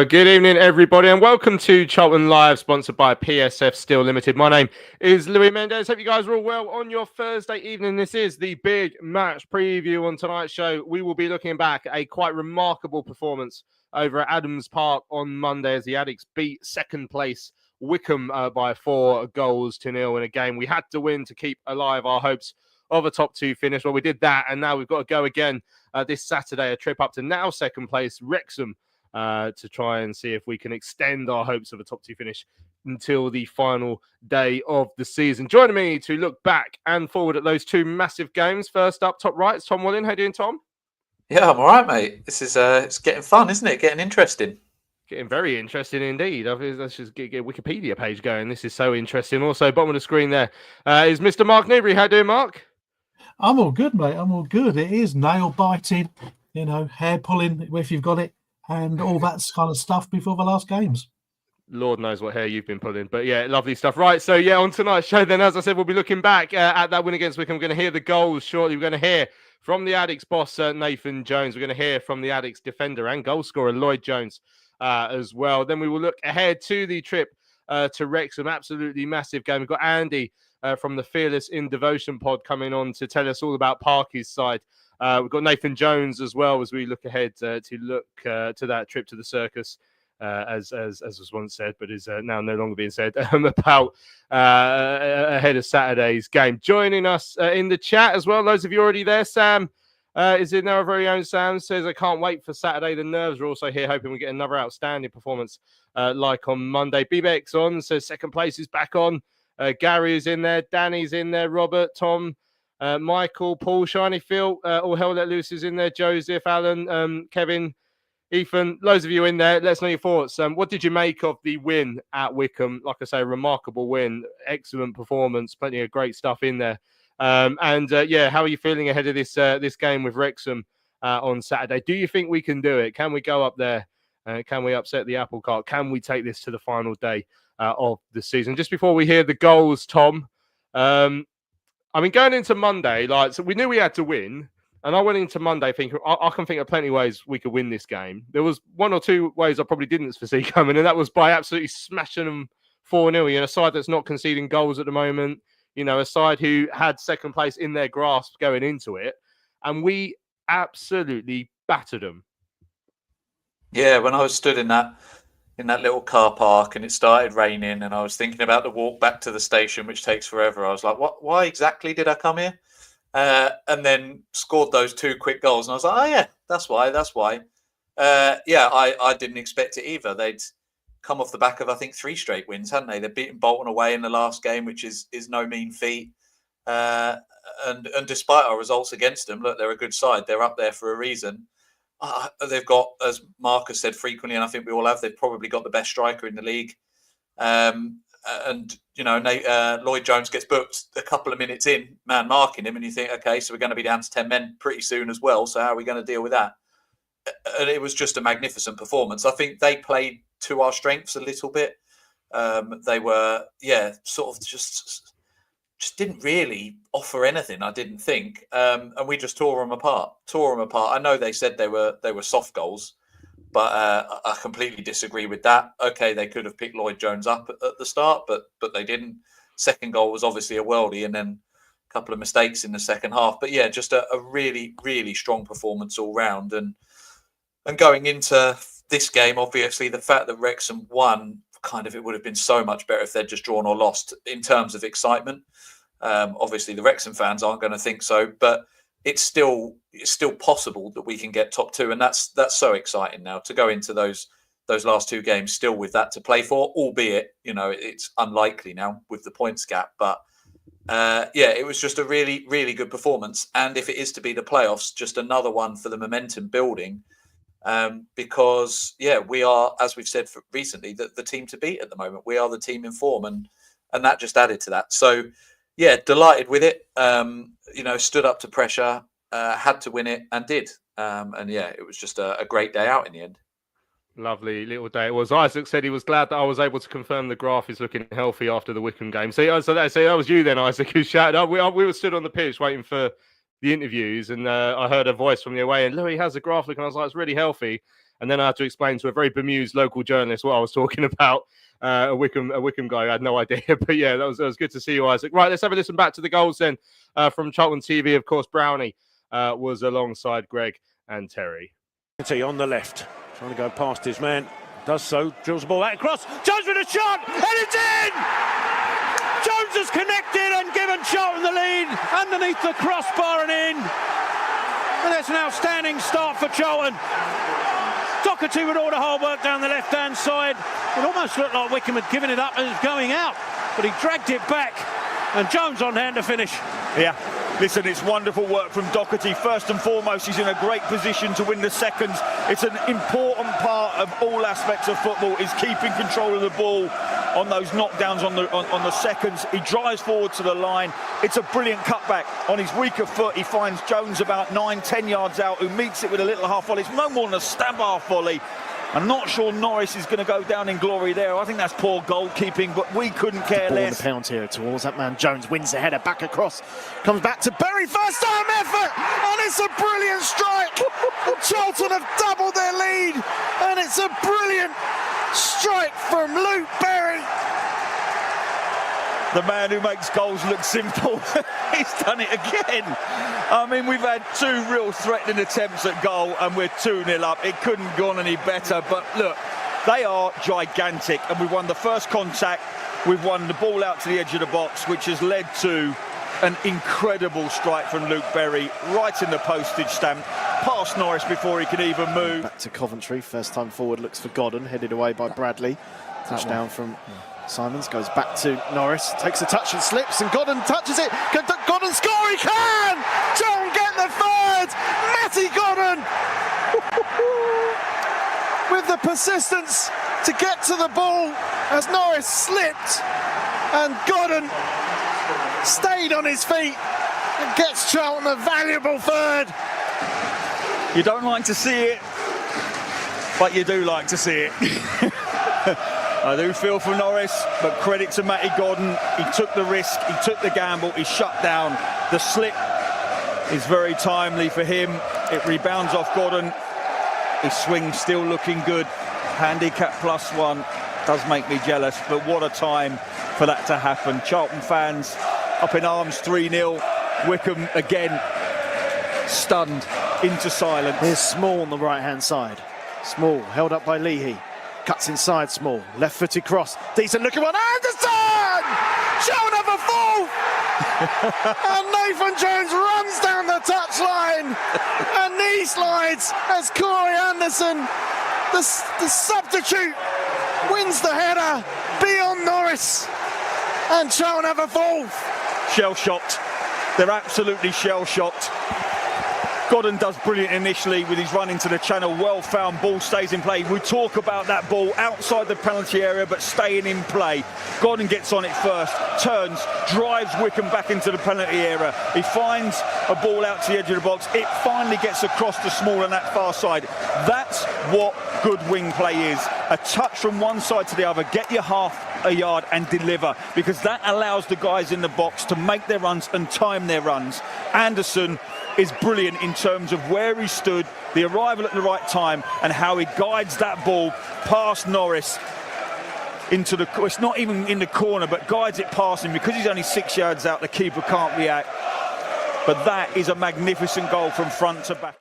Good evening, everybody, and welcome to Charlton Live, sponsored by PSF Steel Limited. My name is Louis Mendes. Hope you guys are all well on your Thursday evening. This is the big match preview. On tonight's show, we will be looking back at a quite remarkable performance over at Adams Park on Monday as the Addicts beat second place Wycombe by 4-0 in a game we had to win to keep alive our hopes of a top two finish. Well, we did that, and now we've got to go again this Saturday, a trip up to now second place Wrexham, to try and see if we can extend our hopes of a top two finish until the final day of the season. Joining me to look back and forward at those two massive games. First up, top right, it's Tom Willing. How you doing, Tom? Yeah, I'm all right, mate. This is it's getting fun, isn't it? Getting interesting. Getting very interesting indeed. Let's just get a Wikipedia page going. This is so interesting. Also, bottom of the screen there is Mr. Mark Newbury. How you doing, Mark? I'm all good, mate. I'm all good. It is nail biting, hair pulling if you've got it, and all that kind of stuff before the last games. Lord knows what hair you've been pulling. But yeah, lovely stuff. Right, so yeah, on tonight's show then, as I said, we'll be looking back at that win against Wycombe. We're going to hear the goals shortly. We're going to hear from the Addicts boss, Nathan Jones. We're going to hear from the Addicts defender and goal scorer, Lloyd Jones, as well. Then we will look ahead to the trip to Wrexham. Absolutely massive game. We've got Andy from the Fearless in Devotion pod coming on to tell us all about Parky's side. We've got Nathan Jones as well as we look ahead to that trip to the Circus, as was once said, but is now no longer being said, about ahead of Saturday's game. Joining us in the chat as well, those of you already there, Sam is in there. Our very own Sam says, I can't wait for Saturday. The Nerves are also here, hoping we get another outstanding performance like on Monday. BBX on, says second place is back on. Gary is in there, Danny's in there, Robert, Tom, Michael, Paul, Shiny Phil, all hell let loose is in there, Joseph, Alan, Kevin, Ethan, loads of you in there. Let us know your thoughts. What did you make of the win at Wycombe? Like I say, remarkable win, excellent performance, plenty of great stuff in there. How are you feeling ahead of this game with Wrexham on Saturday? Do you think we can do it? Can we go up there? Can we upset the apple cart? Can we take this to the final day of the season? Just before we hear the goals, Tom, going into Monday, so we knew we had to win, and I went into Monday thinking I can think of plenty of ways we could win this game. There was one or two ways I probably didn't foresee coming, and that was by absolutely smashing them 4-0. A side that's not conceding goals at the moment, a side who had second place in their grasp going into it, and we absolutely battered them. Yeah, when I was stood in that little car park and it started raining and I was thinking about the walk back to the station, which takes forever, I was like, why exactly did I come here? And then scored those two quick goals. And I was like, oh, yeah, that's why. I didn't expect it either. They'd come off the back of, I think, 3 straight wins, hadn't they? They'd beaten Bolton away in the last game, which is no mean feat. And despite our results against them, look, they're a good side. They're up there for a reason. They've got, as Marcus said frequently, and I think we all have, they've probably got the best striker in the league. Lloyd Jones gets booked a couple of minutes in, man marking him, and you think, okay, so we're going to be down to 10 men pretty soon as well. So how are we going to deal with that? And it was just a magnificent performance. I think they played to our strengths a little bit. They were, sort of just didn't really offer anything, I didn't think. And we just tore them apart. I know they said they were soft goals, But I completely disagree with that. Okay, they could have picked Lloyd Jones up at the start, but they didn't. Second goal was obviously a worldie, and then a couple of mistakes in the second half. But yeah, just a really, really strong performance all round. And going into this game, obviously, the fact that Wrexham won, it would have been so much better if they'd just drawn or lost in terms of excitement. Obviously, the Wrexham fans aren't going to think so, but it's still possible that we can get top 2, and that's so exciting now to go into those last 2 games still with that to play for, albeit it's unlikely now with the points gap. But it was just a really, really good performance, and if it is to be the playoffs, just another one for the momentum building. Because we are, as we've said recently, the team to beat at the moment. We are the team in form, and that just added to that. So delighted with it. Stood up to pressure, had to win it, and did. It was just a great day out in the end. Lovely little day it was. Isaac said he was glad that I was able to confirm the graph is looking healthy after the Wycombe game. So that was you then, Isaac, who shouted up. We were stood on the pitch waiting for the interviews, and I heard a voice from the away, and Louis, how's the graph looking? I was like, it's really healthy. And then I had to explain to a very bemused local journalist what I was talking about. A Wycombe guy who had no idea. But yeah, that was good to see you, Isaac. Right, let's have a listen back to the goals then from Charlton TV. Of course, Brownie was alongside Greg and Terry. On the left, trying to go past his man. Does so, drills the ball out across. Jones with a shot, and it's in! Jones has connected and given Charlton the lead underneath the crossbar and in. And that's an outstanding start for Charlton. Doherty with all the hard work down the left-hand side. It almost looked like Wycombe had given it up and it was going out, but he dragged it back, and Jones on hand to finish. Yeah, listen, it's wonderful work from Doherty. First and foremost, he's in a great position to win the seconds. It's an important part of all aspects of football, is keeping control of the ball on those knockdowns on the seconds. He drives forward to the line. It's a brilliant cutback. On his weaker foot, he finds Jones about 9-10 yards out, who meets it with a little half volley. It's no more than a stab half volley. I'm not sure Norris is going to go down in glory there. I think that's poor goalkeeping, but we couldn't care less. The pound here towards that man. Jones wins the header back across. Comes back to Berry. First time effort, and it's a brilliant strike. Charlton have doubled their lead, and it's a brilliant strike from Luke Berry. The man who makes goals look simple. He's done it again. I mean, we've had 2 real threatening attempts at goal, and we're 2-0 up. It couldn't have gone any better. But look, they are gigantic, and we've won the first contact. We've won the ball out to the edge of the box, which has led to an incredible strike from Luke Berry, right in the postage stamp, past Norris before he could even move. Back to Coventry. First time forward looks for Godden, headed away by Bradley. Touchdown from Simons, goes back to Norris, takes a touch and slips, and Godden touches it. Can Godden score? He can! Charlton get the third! Matty Godden! With the persistence to get to the ball as Norris slipped, and Godden stayed on his feet and gets Charlton a valuable third. You don't like to see it, but you do like to see it. I do feel for Norris, but credit to Matty Godden. He took the risk, he took the gamble, he shut down. The slip is very timely for him. It rebounds off Godden. His swing still looking good. Handicap +1 does make me jealous, but what a time for that to happen. Charlton fans up in arms, 3-0. Wycombe again stunned into silence. Here's Small on the right-hand side. Small held up by Leahy. Cuts inside Small, left-footed cross, decent looking one, Anderson! Charlton have a fourth! And Nathan Jones runs down the touchline, and knee slides as Corey Anderson, the substitute, wins the header beyond Norris, and Charlton have a fourth. Shell-shocked, they're absolutely shell-shocked. Godden does brilliant initially with his run into the channel, well found, ball stays in play. We talk about that ball outside the penalty area but staying in play. Godden gets on it first, turns, drives Wycombe back into the penalty area. He finds a ball out to the edge of the box. It finally gets across to Small on that far side. That's what good wing play is. A touch from one side to the other, get you half a yard and deliver, because that allows the guys in the box to make their runs and time their runs. Anderson is brilliant in terms of where he stood, the arrival at the right time, and how he guides that ball past Norris into the... It's not even in the corner, but guides it past him. Because he's only 6 yards out, the keeper can't react. But that is a magnificent goal from front to back.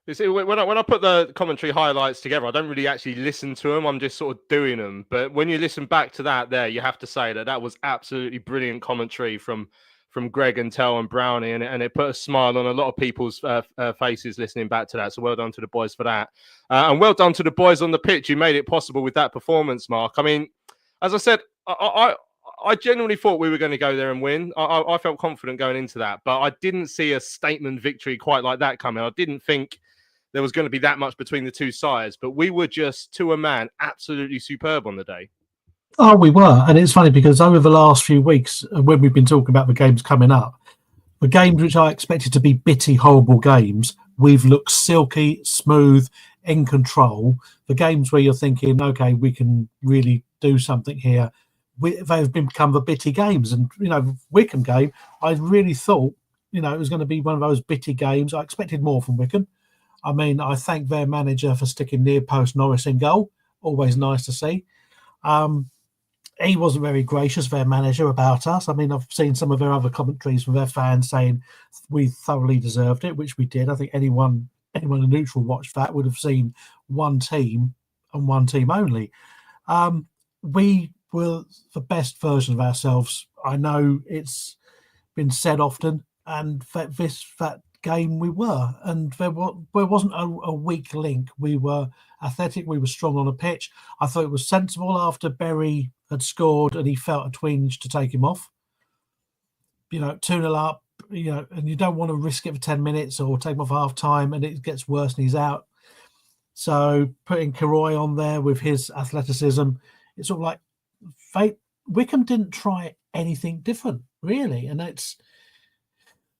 You see, when I put the commentary highlights together, I don't really actually listen to them. I'm just sort of doing them. But when you listen back to that there, you have to say that was absolutely brilliant commentary from Greg and Tell and Brownie, and it put a smile on a lot of people's faces listening back to that. So well done to the boys for that. And well done to the boys on the pitch who made it possible with that performance, Mark. I mean, as I said, I genuinely thought we were going to go there and win. I felt confident going into that, but I didn't see a statement victory quite like that coming. I didn't think there was going to be that much between the two sides, but we were just, to a man, absolutely superb on the day. Oh, we were. And it's funny because over the last few weeks, when we've been talking about the games coming up, the games which I expected to be bitty, horrible games, we've looked silky, smooth, in control. The games where you're thinking, okay, we can really do something here, they've become the bitty games. And, Wycombe game, I really thought, it was going to be one of those bitty games. I expected more from Wycombe. I mean, I thank their manager for sticking near post Norris in goal. Always nice to see. He wasn't very gracious, their manager, about us. I mean, I've seen some of their other commentaries from their fans saying we thoroughly deserved it, which we did. I think anyone in neutral watched that would have seen one team and one team only. We were the best version of ourselves. I know it's been said often, and that game we were, and there wasn't a weak link. We were athletic, we were strong on the pitch. I thought it was sensible after Berry had scored and he felt a twinge to take him off. 2-0 up, and you don't want to risk it for 10 minutes or take him off half time and it gets worse and he's out. So putting Karoy on there with his athleticism, it's sort of like Wycombe didn't try anything different, really. And it's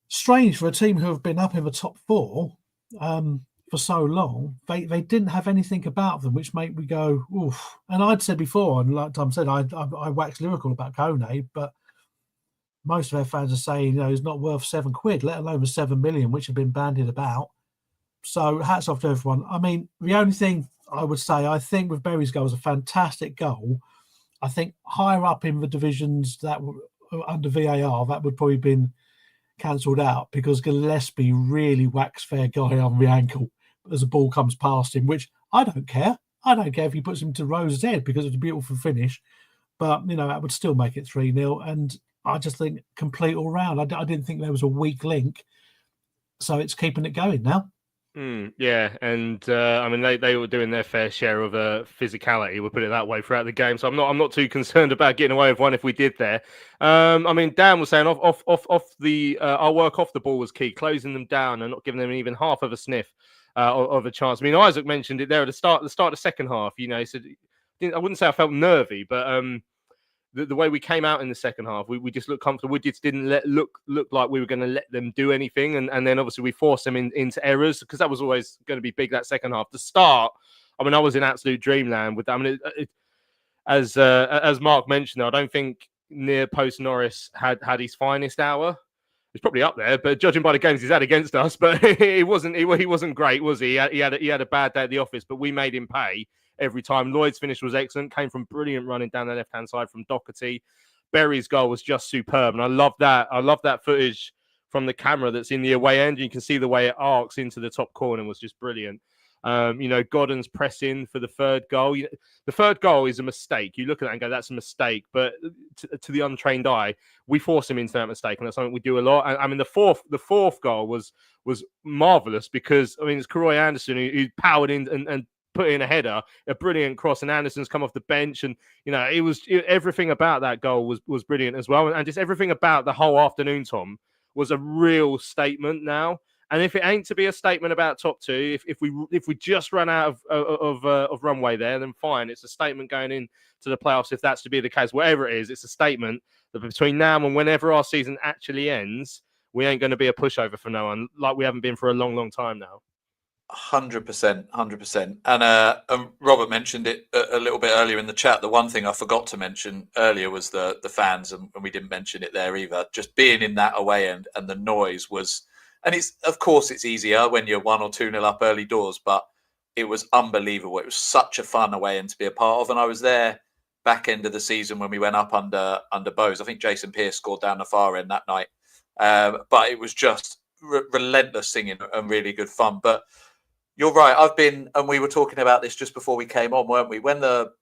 strange for a team who have been up in the top four for so long. They didn't have anything about them which made me go, oof. And I'd said before, and like Tom said, I waxed lyrical about Kone, but most of our fans are saying, he's not worth £7, let alone the 7 million, which have been bandied about. So hats off to everyone. I mean, the only thing I would say, I think with Berry's goal was a fantastic goal. I think higher up in the divisions that were under VAR, that would probably been cancelled out because Gillespie really whacks their guy on the ankle as the ball comes past him, which I don't care. I don't care if he puts him to Rose's head because it's a beautiful finish. But, that would still make it 3-0. And I just think complete all round. I didn't think there was a weak link. So it's keeping it going now. Yeah, and I mean they were doing their fair share of physicality. We'll put it that way throughout the game. So I'm not too concerned about getting away with one if we did there. I mean, Dan was saying off the our work off the ball was key, closing them down and not giving them even half of a sniff of a chance. I mean, Isaac mentioned it there at the start of the second half. He said I wouldn't say I felt nervy, but the way we came out in the second half, we just looked comfortable. We just didn't look like we were going to let them do anything. And then obviously we forced them into errors because that was always going to be big that second half. The start, I mean, I was in absolute dreamland with that. I mean, as Mark mentioned, I don't think near post Norris had his finest hour. He's probably up there, but judging by the games he's had against us, but he wasn't great, was he? He had a bad day at the office, but we made him pay every time. Lloyd's finish was excellent, came from brilliant running down the left-hand side from Doherty. Berry's goal was just superb, and I love that footage from the camera that's in the away end. You can see the way it arcs into the top corner was just brilliant. Godden's pressing for the third goal. The third goal is a mistake. You look at that and go, that's a mistake. But to the untrained eye, we force him into that mistake, and that's something we do a lot. I mean, the fourth goal was marvellous because, I mean, it's Karoy Anderson who powered in and put in a header, a brilliant cross, and Anderson's come off the bench, and everything about that goal was brilliant as well, and just everything about the whole afternoon, Tom, was a real statement now. And if it ain't to be a statement about top two, if we just run out of runway there, then fine, it's a statement going in to the playoffs. If that's to be the case, whatever it is, it's a statement that between now and whenever our season actually ends, we ain't going to be a pushover for no one, like we haven't been for a long, long time now. 100%. And Robert mentioned it a little bit earlier in the chat. The one thing I forgot to mention earlier was the fans, and we didn't mention it there either. Just being in that away end and the noise was And of course it's easier when you're 1 or 2-0 up early doors, but it was unbelievable. It was such a fun away end to be a part of. And I was there back end of the season when we went up under Bowes. I think Jason Pearce scored down the far end that night. But it was just relentless singing and really good fun. But you're right. And we were talking about this just before we came on, weren't we? When the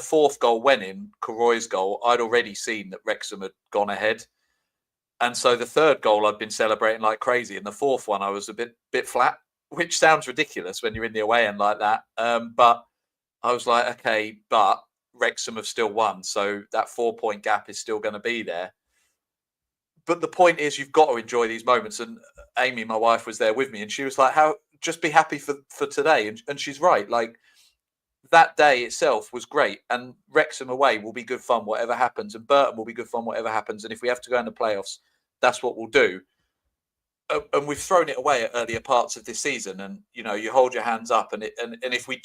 fourth goal went in, Karoy's goal, I'd already seen that Wrexham had gone ahead. And so the third goal I'd been celebrating like crazy. And the fourth one, I was a bit flat, which sounds ridiculous when you're in the away end like that. But I was like, okay, but Wrexham have still won. So that 4-point gap is still going to be there. But the point is, you've got to enjoy these moments. And Amy, my wife, was there with me, and she was like, just be happy for today. And she's right. Like, that day itself was great. And Wrexham away will be good fun, whatever happens. And Burton will be good fun, whatever happens. And if we have to go in the playoffs, that's what we'll do. And we've thrown it away at earlier parts of this season. And, you hold your hands up. And if we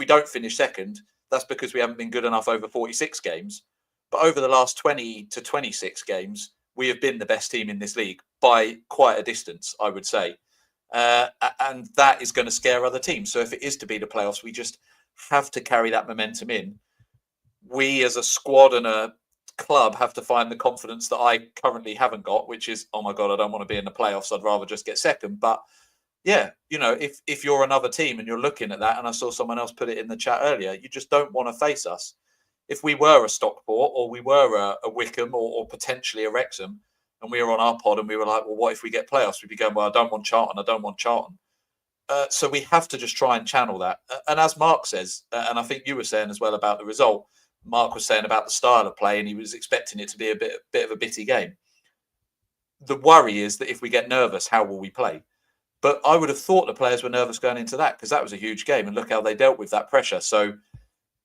don't finish second, that's because we haven't been good enough over 46 games. But over the last 20 to 26 games, we have been the best team in this league by quite a distance, I would say. And that is going to scare other teams. So if it is to be the playoffs, we just have to carry that momentum in. We as a squad and a club have to find the confidence that I currently haven't got, which is, oh my God, I don't want to be in the playoffs. I'd rather just get second. But yeah, if you're another team and you're looking at that, and I saw someone else put it in the chat earlier, you just don't want to face us. If we were a Stockport or we were a Wycombe or potentially a Wrexham, and we were on our pod and we were like, well, what if we get playoffs? We'd be going, well, I don't want Charlton. So we have to just try and channel that. And as Mark says, and I think you were saying as well about the result, Mark was saying about the style of play, and he was expecting it to be a bit of a bitty game. The worry is that if we get nervous, how will we play? But I would have thought the players were nervous going into that, because that was a huge game, and look how they dealt with that pressure. So,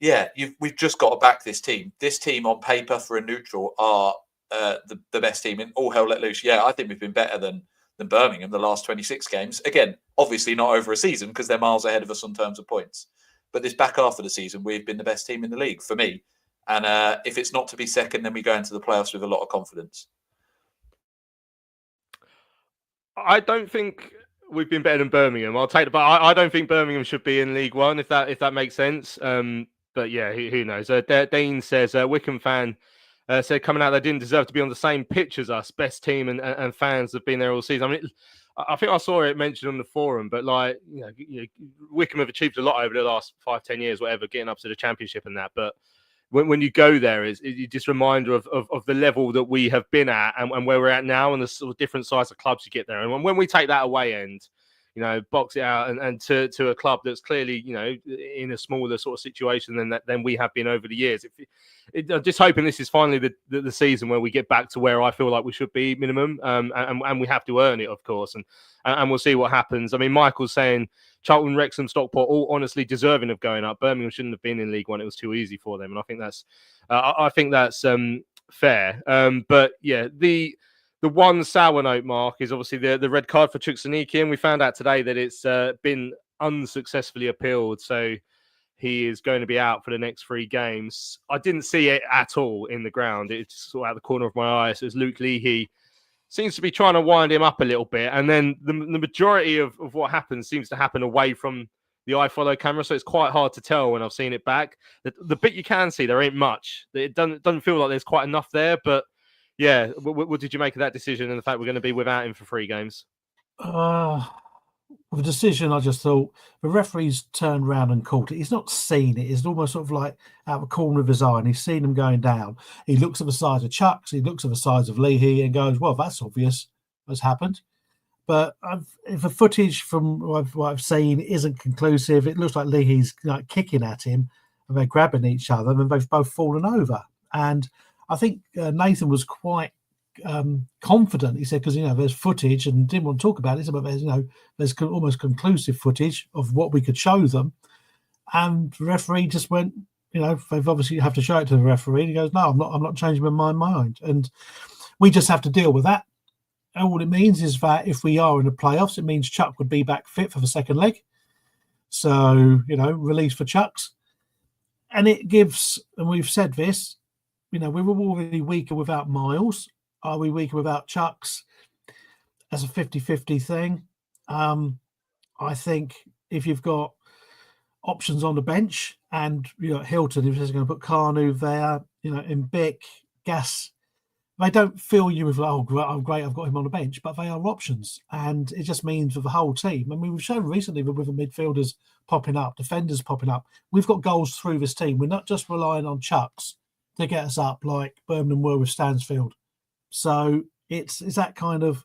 yeah, we've just got to back this team. This team on paper for a neutral are the best team in all hell let loose. Yeah, I think we've been better than Birmingham the last 26 games. Again, obviously not over a season because they're miles ahead of us on terms of points. But this back half of the season, we've been the best team in the league for me. And if it's not to be second, then we go into the playoffs with a lot of confidence. I don't think we've been better than Birmingham. I'll take it, but I don't think Birmingham should be in League One, if that makes sense. But yeah, who knows? Dean says, Wycombe fan said coming out they didn't deserve to be on the same pitch as us. Best team and fans have been there all season. I mean, I think I saw it mentioned on the forum, but Wycombe have achieved a lot over the last 5-10 years, whatever, getting up to the Championship and that. But when you go there, it's just a reminder of the level that we have been at and where we're at now, and the sort of different size of clubs you get there. And when we take that away end, box it out and to a club that's clearly, in a smaller sort of situation than we have been over the years. I'm just hoping this is finally the season where we get back to where I feel like we should be minimum, and we have to earn it, of course, and we'll see what happens. I mean, Michael's saying Charlton, Wrexham, Stockport, all honestly deserving of going up. Birmingham shouldn't have been in League One; it was too easy for them, and I think that's fair. But yeah, the one sour note, Mark, is obviously the red card for Chukani, and we found out today that it's been unsuccessfully appealed, so he is going to be out for the next 3 games. I didn't see it at all in the ground. It's sort of out the corner of my eye. So it's Luke Leahy seems to be trying to wind him up a little bit, and then the majority of what happens seems to happen away from the iFollow camera, so it's quite hard to tell when I've seen it back. The bit you can see, there ain't much. It doesn't feel like there's quite enough there, but yeah, what did you make of that decision and the fact we're going to be without him for 3 games? With the decision, I just thought the referee's turned around and called it. He's not seen it. It's almost sort of like out of the corner of his eye, and he's seen him going down. He looks at the size of Chucks, he looks at the size of Leahy and goes, well, that's obvious what's happened. But if the footage from what I've seen isn't conclusive, it looks like Leahy's kicking at him and they're grabbing each other and they've both fallen over. And I think Nathan was quite confident. He said, because there's footage, and didn't want to talk about it, but there's almost conclusive footage of what we could show them. And the referee just went, they've obviously have to show it to the referee. And he goes, no, I'm not changing my mind. And we just have to deal with that. And all it means is that if we are in the playoffs, it means Chuck would be back fit for the second leg. So, release for Chucks. And it gives, and we've said this, we were already weaker without Miles. Are we weaker without Chucks? as a 50-50 thing. I think if you've got options on the bench and Hilton, if he's going to put Carnu there, in Bick, Gas, they don't fill you with, oh, great, I've got him on the bench, but they are options. And it just means for the whole team. I mean, we've shown recently that with the midfielders popping up, defenders popping up, we've got goals through this team. We're not just relying on chucks to get us up like Birmingham were with Stansfield. So it's that kind of,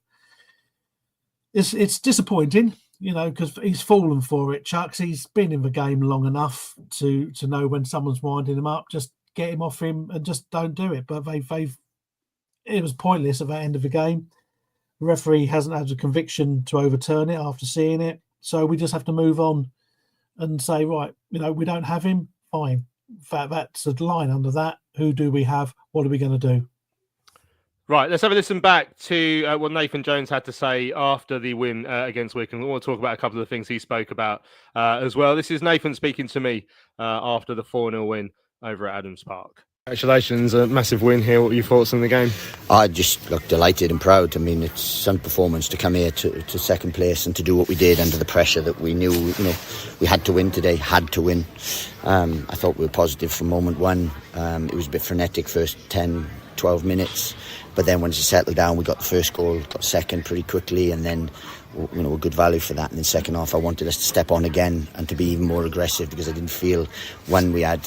it's disappointing, because he's fallen for it, Chucks. He's been in the game long enough to know when someone's winding him up, just get him off him and just don't do it. But it was pointless at the end of the game. The referee hasn't had the conviction to overturn it after seeing it. So we just have to move on and say, right, we don't have him. Fine. In fact, that's the line under that. Who do we have? What are we going to do? Right, let's have a listen back to what Nathan Jones had to say after the win against Wycombe. We want to talk about a couple of the things he spoke about as well. This is Nathan speaking to me after the 4-0 win over at Adams Park. Congratulations, a massive win here. What were your thoughts on the game? I just look delighted and proud. I mean, it's some performance to come here to second place and to do what we did under the pressure that we knew, we had to win today, I thought we were positive from moment one. It was a bit frenetic first 10, 12 minutes. But then once it settled down, we got the first goal, got second pretty quickly, and then a good value for that. And then second half, I wanted us to step on again and to be even more aggressive, because I didn't feel when we had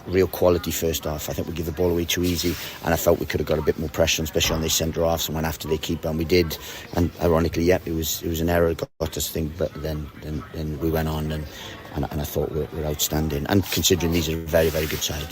real quality first half. I think we give the ball away too easy, and I felt we could have got a bit more pressure, especially on their centre halves and went after their keeper, and we did. And ironically, it was an error that got us, I think, but then we went on and I thought we're outstanding. And considering these are a very, very good side,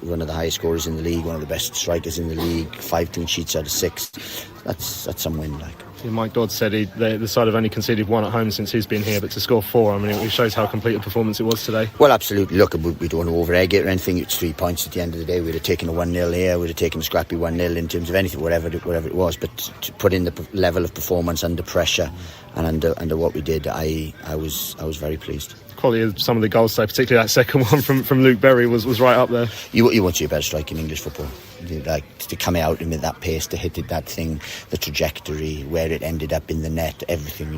one of the highest scorers in the league, one of the best strikers in the league, 5 clean sheets out of 6. That's some win, like. Mike Dodd said the side have only conceded 1 at home since he's been here, but to score 4, I mean, it shows how complete a performance it was today. Well, absolutely. Look, we don't want to over-egg it or anything. It's 3 points at the end of the day. We'd have taken a 1-0 here, we'd have taken a scrappy 1-0 in terms of anything, whatever it was. But to put in the level of performance under pressure and under what we did, I was very pleased. Quality of some of the goals, so particularly that second one from Luke Berry was right up there. You won't see a better strike in English football. Like, to come out and with that pace, to hit it, that thing, the trajectory, where it ended up in the net, everything,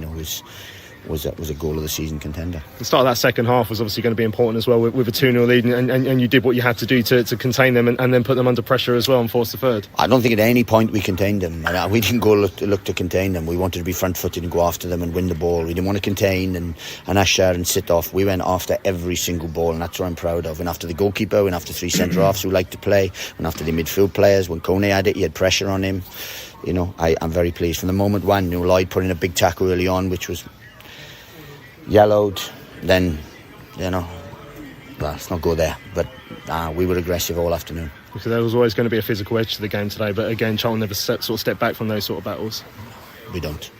was a goal of the season contender. The start of that second half was obviously going to be important as well with a 2-0 lead, and you did what you had to do to contain them and then put them under pressure as well and force the third. I don't think at any point we contained them. We didn't go look to contain them. We wanted to be front-footed and go after them and win the ball. We didn't want to contain and usher and sit off. We went after every single ball, and that's what I'm proud of. And after the goalkeeper, and after 3 centre-halves who like to play, and after the midfield players, when Kone had it, he had pressure on him. I'm very pleased. From the moment one, Lloyd put in a big tackle early on, which was yellowed, then let's not go there, but we were aggressive all afternoon. Because there was always going to be a physical edge to the game today, but again, Charlton never step back from those sort of battles. We don't.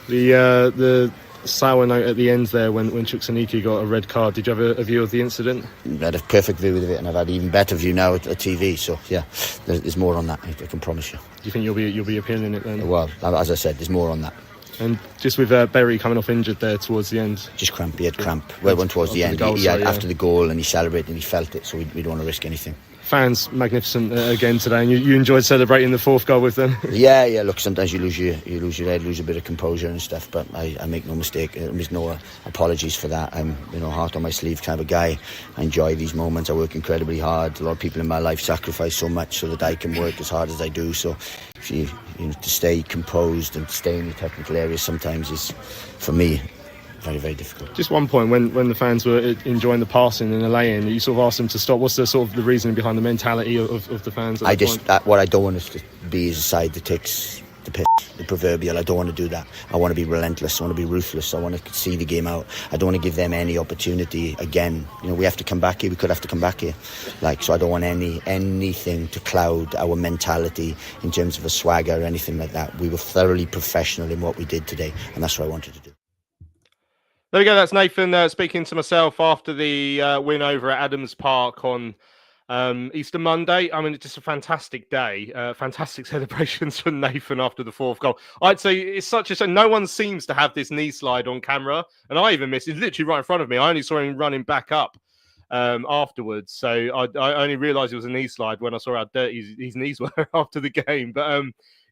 The sour note at the end there when Chukani got a red card, did you have a view of the incident? I had a perfect view of it, and I've had an even better view now at TV, so yeah, there's more on that, I can promise you. Do you think you'll be appealing it then? Well, as I said, there's more on that. And just with Berry coming off injured there towards the end. Just cramp, he had cramp. Well, went towards the end. He had after the goal, and he celebrated and he felt it, so we don't want to risk anything. Fans magnificent again today, and you enjoyed celebrating the 4th goal with them. Yeah. Look, sometimes you lose your head, lose a bit of composure and stuff, but I make no mistake. There's no apologies for that. I'm heart on my sleeve kind of a guy. I enjoy these moments. I work incredibly hard. A lot of people in my life sacrifice so much so that I can work as hard as I do. So if you to stay composed and stay in the technical areas sometimes is, for me, very, very difficult. Just one point, when the fans were enjoying the passing and the lay-in, you sort of asked them to stop. What's the sort of the reasoning behind the mentality of the fans? What I don't want us to be is a side that takes the piss, the proverbial. I don't want to do that. I want to be relentless. I want to be ruthless. I want to see the game out. I don't want to give them any opportunity again. We have to come back here. We could have to come back here. So I don't want anything to cloud our mentality in terms of a swagger or anything like that. We were thoroughly professional in what we did today, and that's what I wanted to do. There we go. That's Nathan speaking to myself after the win over at Adams Park on Easter Monday. I mean, it's just a fantastic day. Fantastic celebrations from Nathan after the 4th goal. I'd say it's such a... No one seems to have this knee slide on camera, and I even missed it. Literally right in front of me. I only saw him running back up afterwards. So I only realised it was a knee slide when I saw how dirty his knees were after the game. But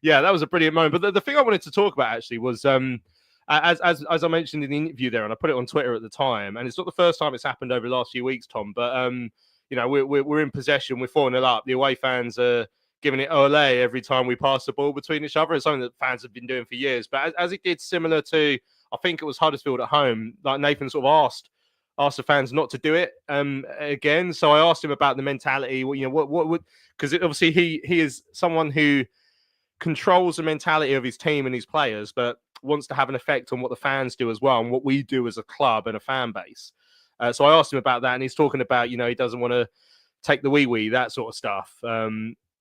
yeah, that was a brilliant moment. But the thing I wanted to talk about actually was as I mentioned in the interview there, and I put it on Twitter at the time, and it's not the first time it's happened over the last few weeks, Tom. But you know, we're in possession, we're 4-0 up. The away fans are giving it ole every time we pass the ball between each other. It's something that fans have been doing for years. But as it did similar to, I think it was Huddersfield at home, like Nathan sort of asked the fans not to do it again. So I asked him about the mentality. You know, what would, because obviously he is someone who controls the mentality of his team and his players, but wants to have an effect on what the fans do as well and what we do as a club and a fan base. So I asked him about that, and he's talking about, you know, he doesn't want to take the wee, that sort of stuff.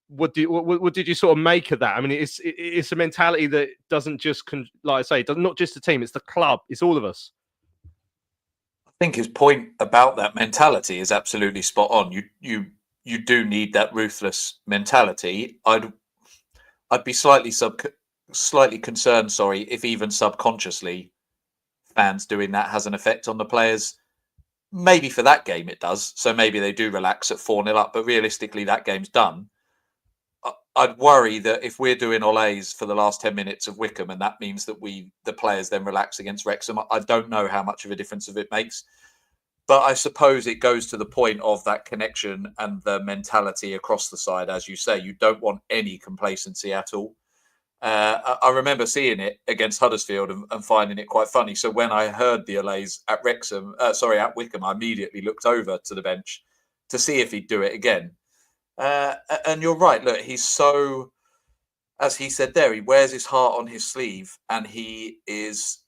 What did you sort of make of that? I mean, it's a mentality that doesn't just, like I say, not just the team, it's the club, it's all of us. I think his point about that mentality is absolutely spot on. You do need that ruthless mentality. I'd be slightly concerned, if even subconsciously fans doing that has an effect on the players. Maybe for that game it does. So maybe they do relax at 4-0 up, but realistically that game's done. I'd worry that if we're doing olays for the last 10 minutes of Wycombe, and that means that the players then relax against Wrexham, I don't know how much of a difference it makes. But I suppose it goes to the point of that connection and the mentality across the side. As you say, you don't want any complacency at all. I remember seeing it against Huddersfield and finding it quite funny. So when I heard the olays at Wycombe, I immediately looked over to the bench to see if he'd do it again. And you're right. Look, he's so, as he said there, he wears his heart on his sleeve, and he's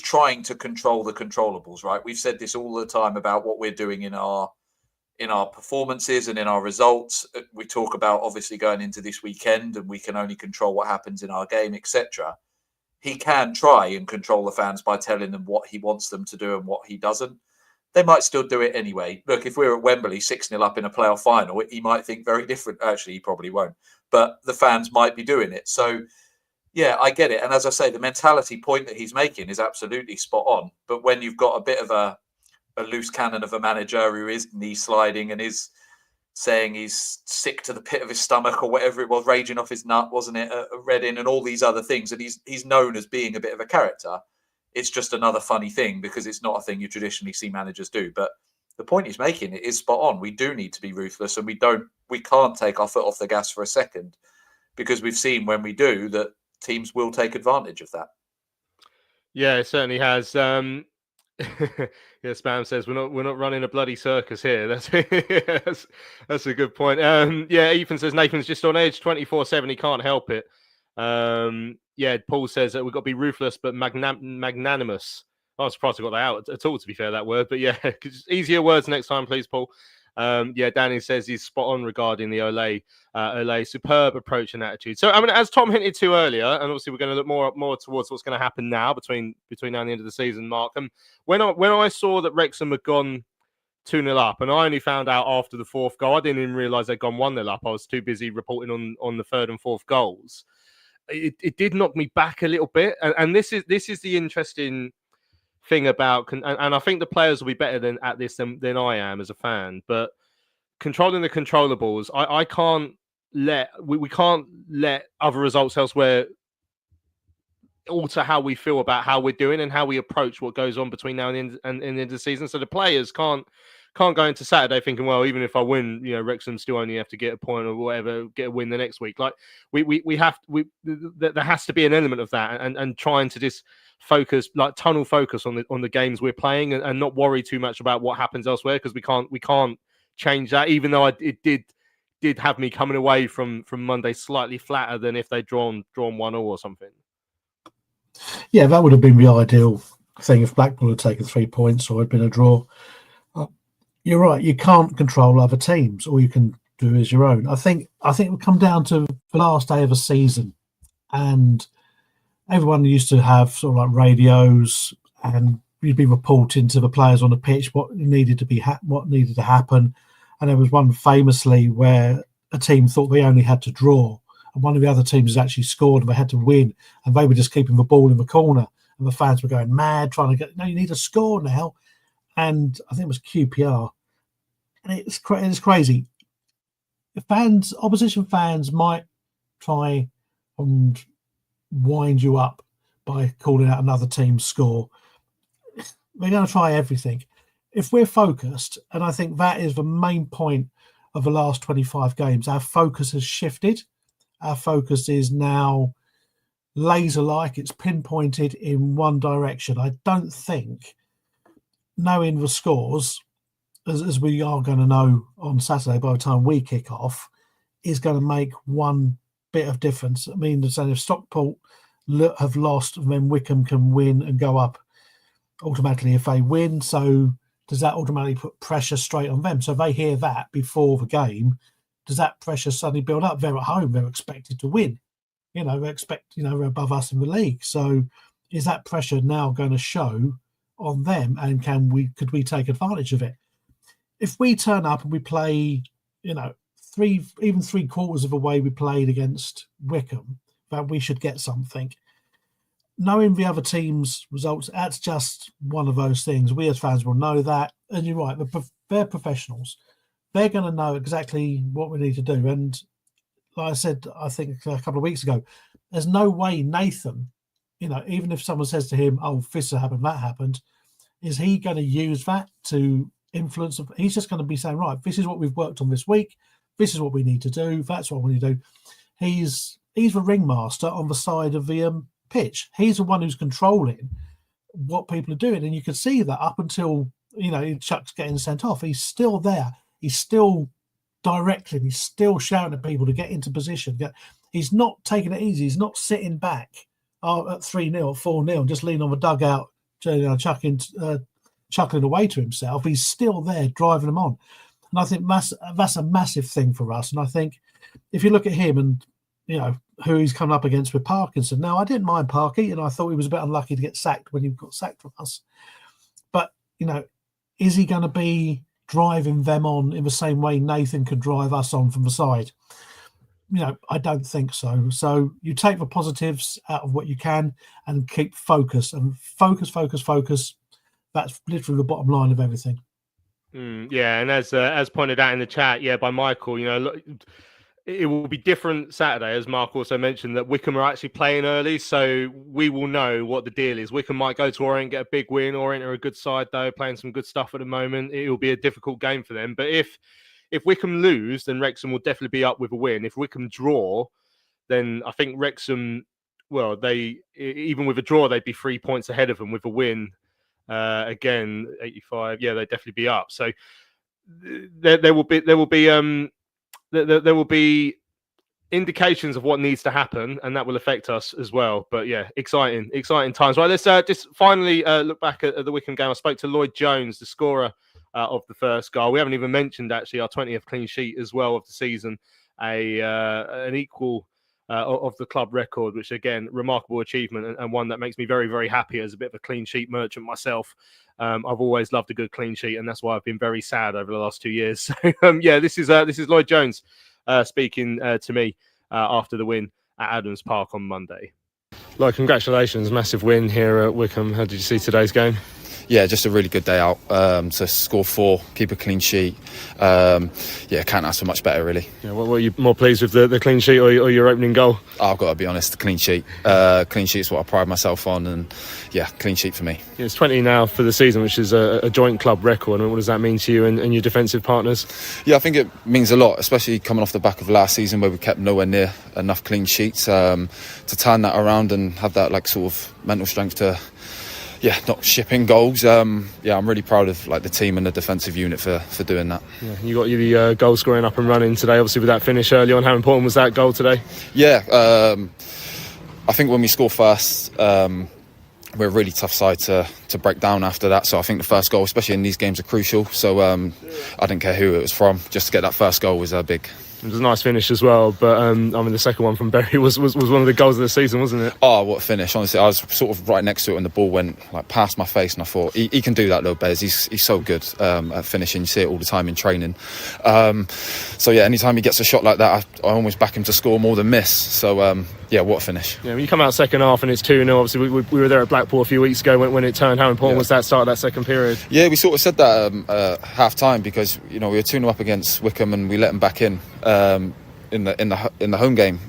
trying to control the controllables. Right? We've said this all the time about what we're doing in our performances and in our results. We talk about obviously going into this weekend, and we can only control what happens in our game, etc. He can try and control the fans by telling them what he wants them to do and what he doesn't. They might still do it anyway. Look, if we're at Wembley 6-0 up in a playoff final, he might think very different. Actually, he probably won't. But the fans might be doing it. So, yeah, I get it. And as I say, the mentality point that he's making is absolutely spot on. But when you've got a bit of a loose cannon of a manager who is knee sliding and is saying he's sick to the pit of his stomach or whatever it was, raging off his nut, wasn't it, at Reading, and all these other things, and he's known as being a bit of a character. It's just another funny thing because it's not a thing you traditionally see managers do. But the point he's making is spot on. We do need to be ruthless, and we can't take our foot off the gas for a second, because we've seen when we do that teams will take advantage of that. Yeah, it certainly has. Yeah, Spam says we're not running a bloody circus here. That's a good point. Yeah, Ethan says Nathan's just on edge 24/7. He can't help it. Yeah, Paul says that we've got to be ruthless but magnanimous. I'm surprised I got that out at all, to be fair, that word. But yeah, easier words next time, please, Paul. Yeah, Danny says he's spot on regarding the Ole superb approach and attitude. So, I mean, as Tom hinted to earlier, and obviously we're going to look more towards what's going to happen now between now and the end of the season, Mark. When I saw that Wrexham had gone 2-0 up, and I only found out after the fourth goal, I didn't even realise they'd gone 1-0 up. I was too busy reporting on the third and fourth goals. It did knock me back a little bit, and this is the interesting thing about, and I think the players will be better at this than I am as a fan. But controlling the controllables, I can't let we can't let other results elsewhere alter how we feel about how we're doing and how we approach what goes on between now and the end of the season. So the players can't go into Saturday thinking, well, even if I win, you know, Wrexham still only have to get a point or whatever, get a win the next week. Like there has to be an element of that, and trying to just focus, like tunnel focus on the games we're playing, and not worry too much about what happens elsewhere, because we can't change that. Even though it did have me coming away from Monday slightly flatter than if they'd drawn 1-1 or something. Yeah, that would have been the ideal thing if Blackpool had taken 3 points or had been a draw. You're right. You can't control other teams. All you can do is your own. I think it would come down to the last day of a season, and everyone used to have sort of like radios, and you'd be reporting to the players on the pitch what needed to happen. And there was one famously where a team thought they only had to draw, and one of the other teams actually scored and they had to win, and they were just keeping the ball in the corner, and the fans were going mad trying to get, no, you need a score now. and I think it was QPR, and it's crazy. Opposition fans might try and wind you up by calling out another team's score. We're going to try everything. If we're focused, and I think that is the main point of the last 25 games, our focus has shifted. Our focus is now laser-like. It's pinpointed in one direction. I don't think, knowing the scores, as we are going to know on Saturday by the time we kick off, is going to make one bit of difference. I mean, if Stockport have lost, and then Wycombe can win and go up automatically if they win. So does that automatically put pressure straight on them? So if they hear that before the game, does that pressure suddenly build up? They're at home. They're expected to win. They're they're above us in the league. So is that pressure now going to show on them? And could we take advantage of it? If we turn up and we play, three quarters of the way we played against Wycombe, that we should get something. Knowing the other team's results, that's just one of those things. We as fans will know that. And you're right, they're professionals. They're going to know exactly what we need to do. And like I said, I think a couple of weeks ago, there's no way Nathan, even if someone says to him, oh, this happened, that happened, is he going to use that to influence? He's just going to be saying, right, this is what we've worked on this week. This is what we need to do. That's what we need to do. He's the ringmaster on the side of the pitch. He's the one who's controlling what people are doing. And you can see that up until, Chuck's getting sent off, he's still there. He's still directing. He's still shouting at people to get into position. He's not taking it easy. He's not sitting back at 3-0, 4-0, just leaning on the dugout, chuckling away to himself. He's still there driving them on. And I think that's a massive thing for us. And I think if you look at him and, who he's coming up against with Parkinson. Now, I didn't mind Parky, and I thought he was a bit unlucky to get sacked when he got sacked from us. But, is he going to be driving them on in the same way Nathan could drive us on from the side? I don't think so. So you take the positives out of what you can and keep focus. And focus. That's literally the bottom line of everything. Yeah, and as pointed out in the chat, by Michael, it will be different Saturday, as Mark also mentioned, that Wycombe are actually playing early, so we will know what the deal is. Wycombe might go to Orient, get a big win. Orient are a good side, though, playing some good stuff at the moment. It will be a difficult game for them. But if Wycombe lose, then Wrexham will definitely be up with a win. If Wycombe draw, then I think Wrexham, even with a draw, they'd be 3 points ahead of them. With a win, again, 85, they'd definitely be up. So there will be indications of what needs to happen, and that will affect us as well. But exciting times. Right, let's just finally look back at the Wycombe game. I spoke to Lloyd Jones, the scorer of the first goal. We haven't even mentioned actually our 20th clean sheet as well of the season, an equal of the club record, which again, remarkable achievement and one that makes me very, very happy as a bit of a clean sheet merchant myself. I've always loved a good clean sheet, and that's why I've been very sad over the last 2 years. So this is Lloyd Jones speaking to me after the win at Adams Park on Monday. Lloyd, congratulations, massive win here at Wycombe. How did you see today's game? Yeah, just a really good day out. To score 4, keep a clean sheet. Can't ask for much better, really. Yeah, what were you more pleased with, the clean sheet or your opening goal? I've got to be honest, the clean sheet. Clean sheet is what I pride myself on, and clean sheet for me. Yeah, it's 20 now for the season, which is a joint club record. And what does that mean to you and your defensive partners? Yeah, I think it means a lot, especially coming off the back of last season where we kept nowhere near enough clean sheets. To turn that around and have that sort of mental strength to not shipping goals. I'm really proud of the team and the defensive unit for doing that. Yeah, you got the goal scoring up and running today, obviously with that finish early on. How important was that goal today? I think when we score first, we're a really tough side to break down after that. So I think the first goal, especially in these games, are crucial. So I didn't care who it was from. Just to get that first goal was big. It was a nice finish as well, but the second one from Berry was one of the goals of the season, wasn't it? Oh, what a finish! Honestly, I was sort of right next to it, and the ball went past my face, and I thought he can do that, little Bez. He's so good at finishing. You see it all the time in training. Anytime he gets a shot like that, I almost back him to score more than miss. So what a finish. Yeah, when you come out second half and it's 2-0, obviously we were there at Blackpool a few weeks ago when it turned. How important was that start of that second period? Yeah, we sort of said that half time because we were 2-0 up against Wycombe and we let them back in the home game.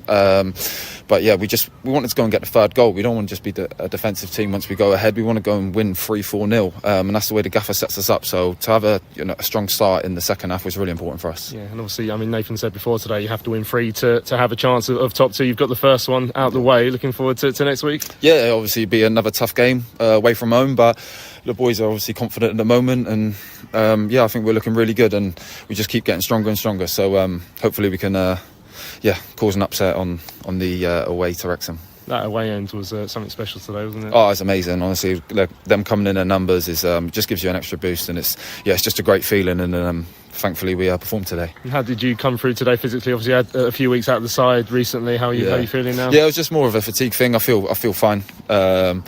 But yeah, we wanted to go and get the third goal. We don't want to just be a defensive team once we go ahead. We want to go and win 3-4-0, and that's the way the gaffer sets us up. So to have a strong start in the second half was really important for us. Yeah, and obviously, I mean, Nathan said before today you have to win 3 to have a chance of top 2. You've got the first one out the way. Looking forward to next week. Yeah, obviously be another tough game away from home, but the boys are obviously confident at the moment, and I think we're looking really good, and we just keep getting stronger and stronger. So hopefully we can cause an upset on the away to Wrexham. That away end was something special today, wasn't it? Oh, it's amazing. Honestly, them coming in numbers is just gives you an extra boost, and it's just a great feeling. And thankfully, we performed today. And how did you come through today physically? Obviously, you had a few weeks out of the side recently. How are you feeling now? Yeah, it was just more of a fatigue thing. I feel fine. And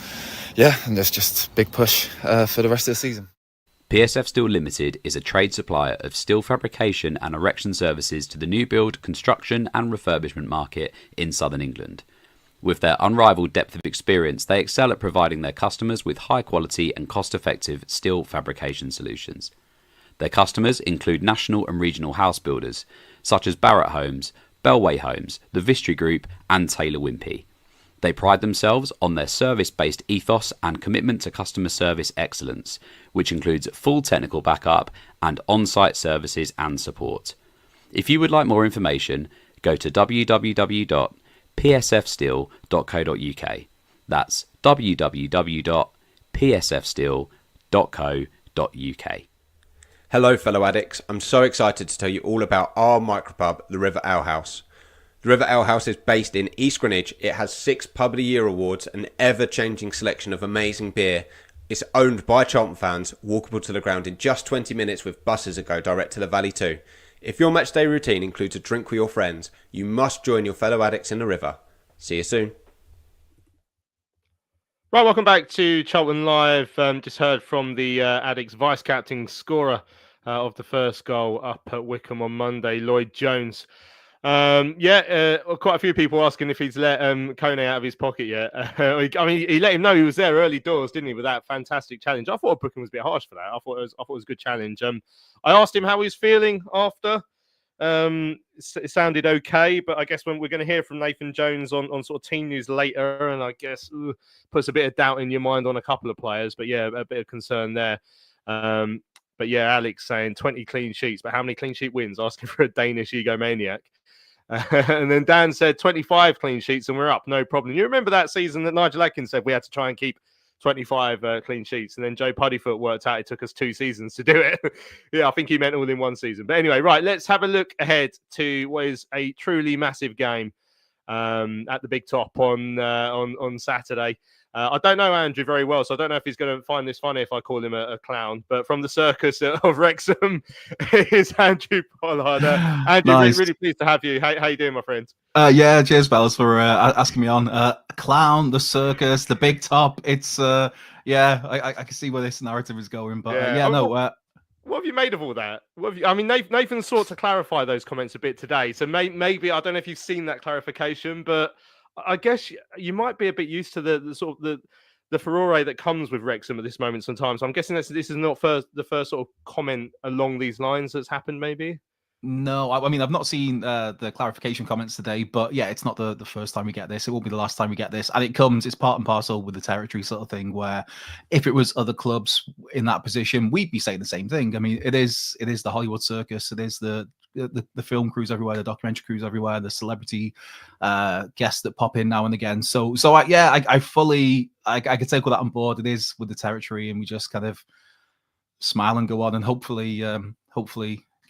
there's just a big push for the rest of the season. PSF Steel Limited is a trade supplier of steel fabrication and erection services to the new build, construction and refurbishment market in southern England. With their unrivaled depth of experience, they excel at providing their customers with high quality and cost-effective steel fabrication solutions. Their customers include national and regional house builders, such as Barratt Homes, Bellway Homes, the Vistry Group and Taylor Wimpey. They pride themselves on their service-based ethos and commitment to customer service excellence, which includes full technical backup and on-site services and support. If you would like more information, go to www.psfsteel.co.uk. That's www.psfsteel.co.uk. Hello fellow addicts, I'm so excited to tell you all about our micropub, the River Ale House. The River Ale House is based in East Greenwich. It has 6 Pub of the Year awards, an ever-changing selection of amazing beer. It's owned by Charlton fans, walkable to the ground in just 20 minutes with buses that go direct to the Valley too. If your matchday routine includes a drink with your friends, you must join your fellow addicts in the River. See you soon. Right, welcome back to Charlton Live. Just heard from the Addicts vice-captain scorer of the first goal up at Wycombe on Monday, Lloyd Jones. Quite a few people asking if he's let Kone out of his pocket yet. I mean, he let him know he was there early doors, didn't he, with that fantastic challenge. I thought booking was a bit harsh for that. I thought it was a good challenge. I asked him how he was feeling after. It sounded okay, but I guess when we're going to hear from Nathan Jones on sort of team news later, and I guess puts a bit of doubt in your mind on a couple of players. But yeah, a bit of concern there. But yeah, Alex saying 20 clean sheets, but how many clean sheet wins? Asking for a Danish egomaniac. And then Dan said 25 clean sheets and we're up, no problem. You remember that season that Nigel Atkins said we had to try and keep 25 clean sheets, and then Joe Puddyfoot worked out it took us 2 seasons to do it. Yeah, I think he meant all in 1 season. But anyway, right, let's have a look ahead to what is a truly massive game at the Big Top on Saturday. I don't know Andrew very well, so I don't know if he's going to find this funny if I call him a clown. But from the Circus of Wrexham is Andrew Pollard. Andrew, nice. really pleased to have you. How you doing, my friend? Cheers, fellas, for asking me on. Clown, the Circus, the Big Top. It's I can see where this narrative is going. But what have you made of all that? Nathan sought to clarify those comments a bit today. So maybe, I don't know if you've seen that clarification, but I guess you might be a bit used to the sort of the furore that comes with Wrexham at this moment in time. So I'm guessing this is not the first sort of comment along these lines that's happened, maybe? No, I mean, I've not seen the clarification comments today, but yeah, it's not the first time we get this. It won't be the last time we get this. And it's part and parcel with the territory sort of thing, where if it was other clubs in that position, we'd be saying the same thing. I mean, it is the Hollywood circus. It is the film crews everywhere, the documentary crews everywhere, the celebrity guests that pop in now and again. So I fully could take all that on board. It is with the territory, and we just kind of smile and go on, and hopefully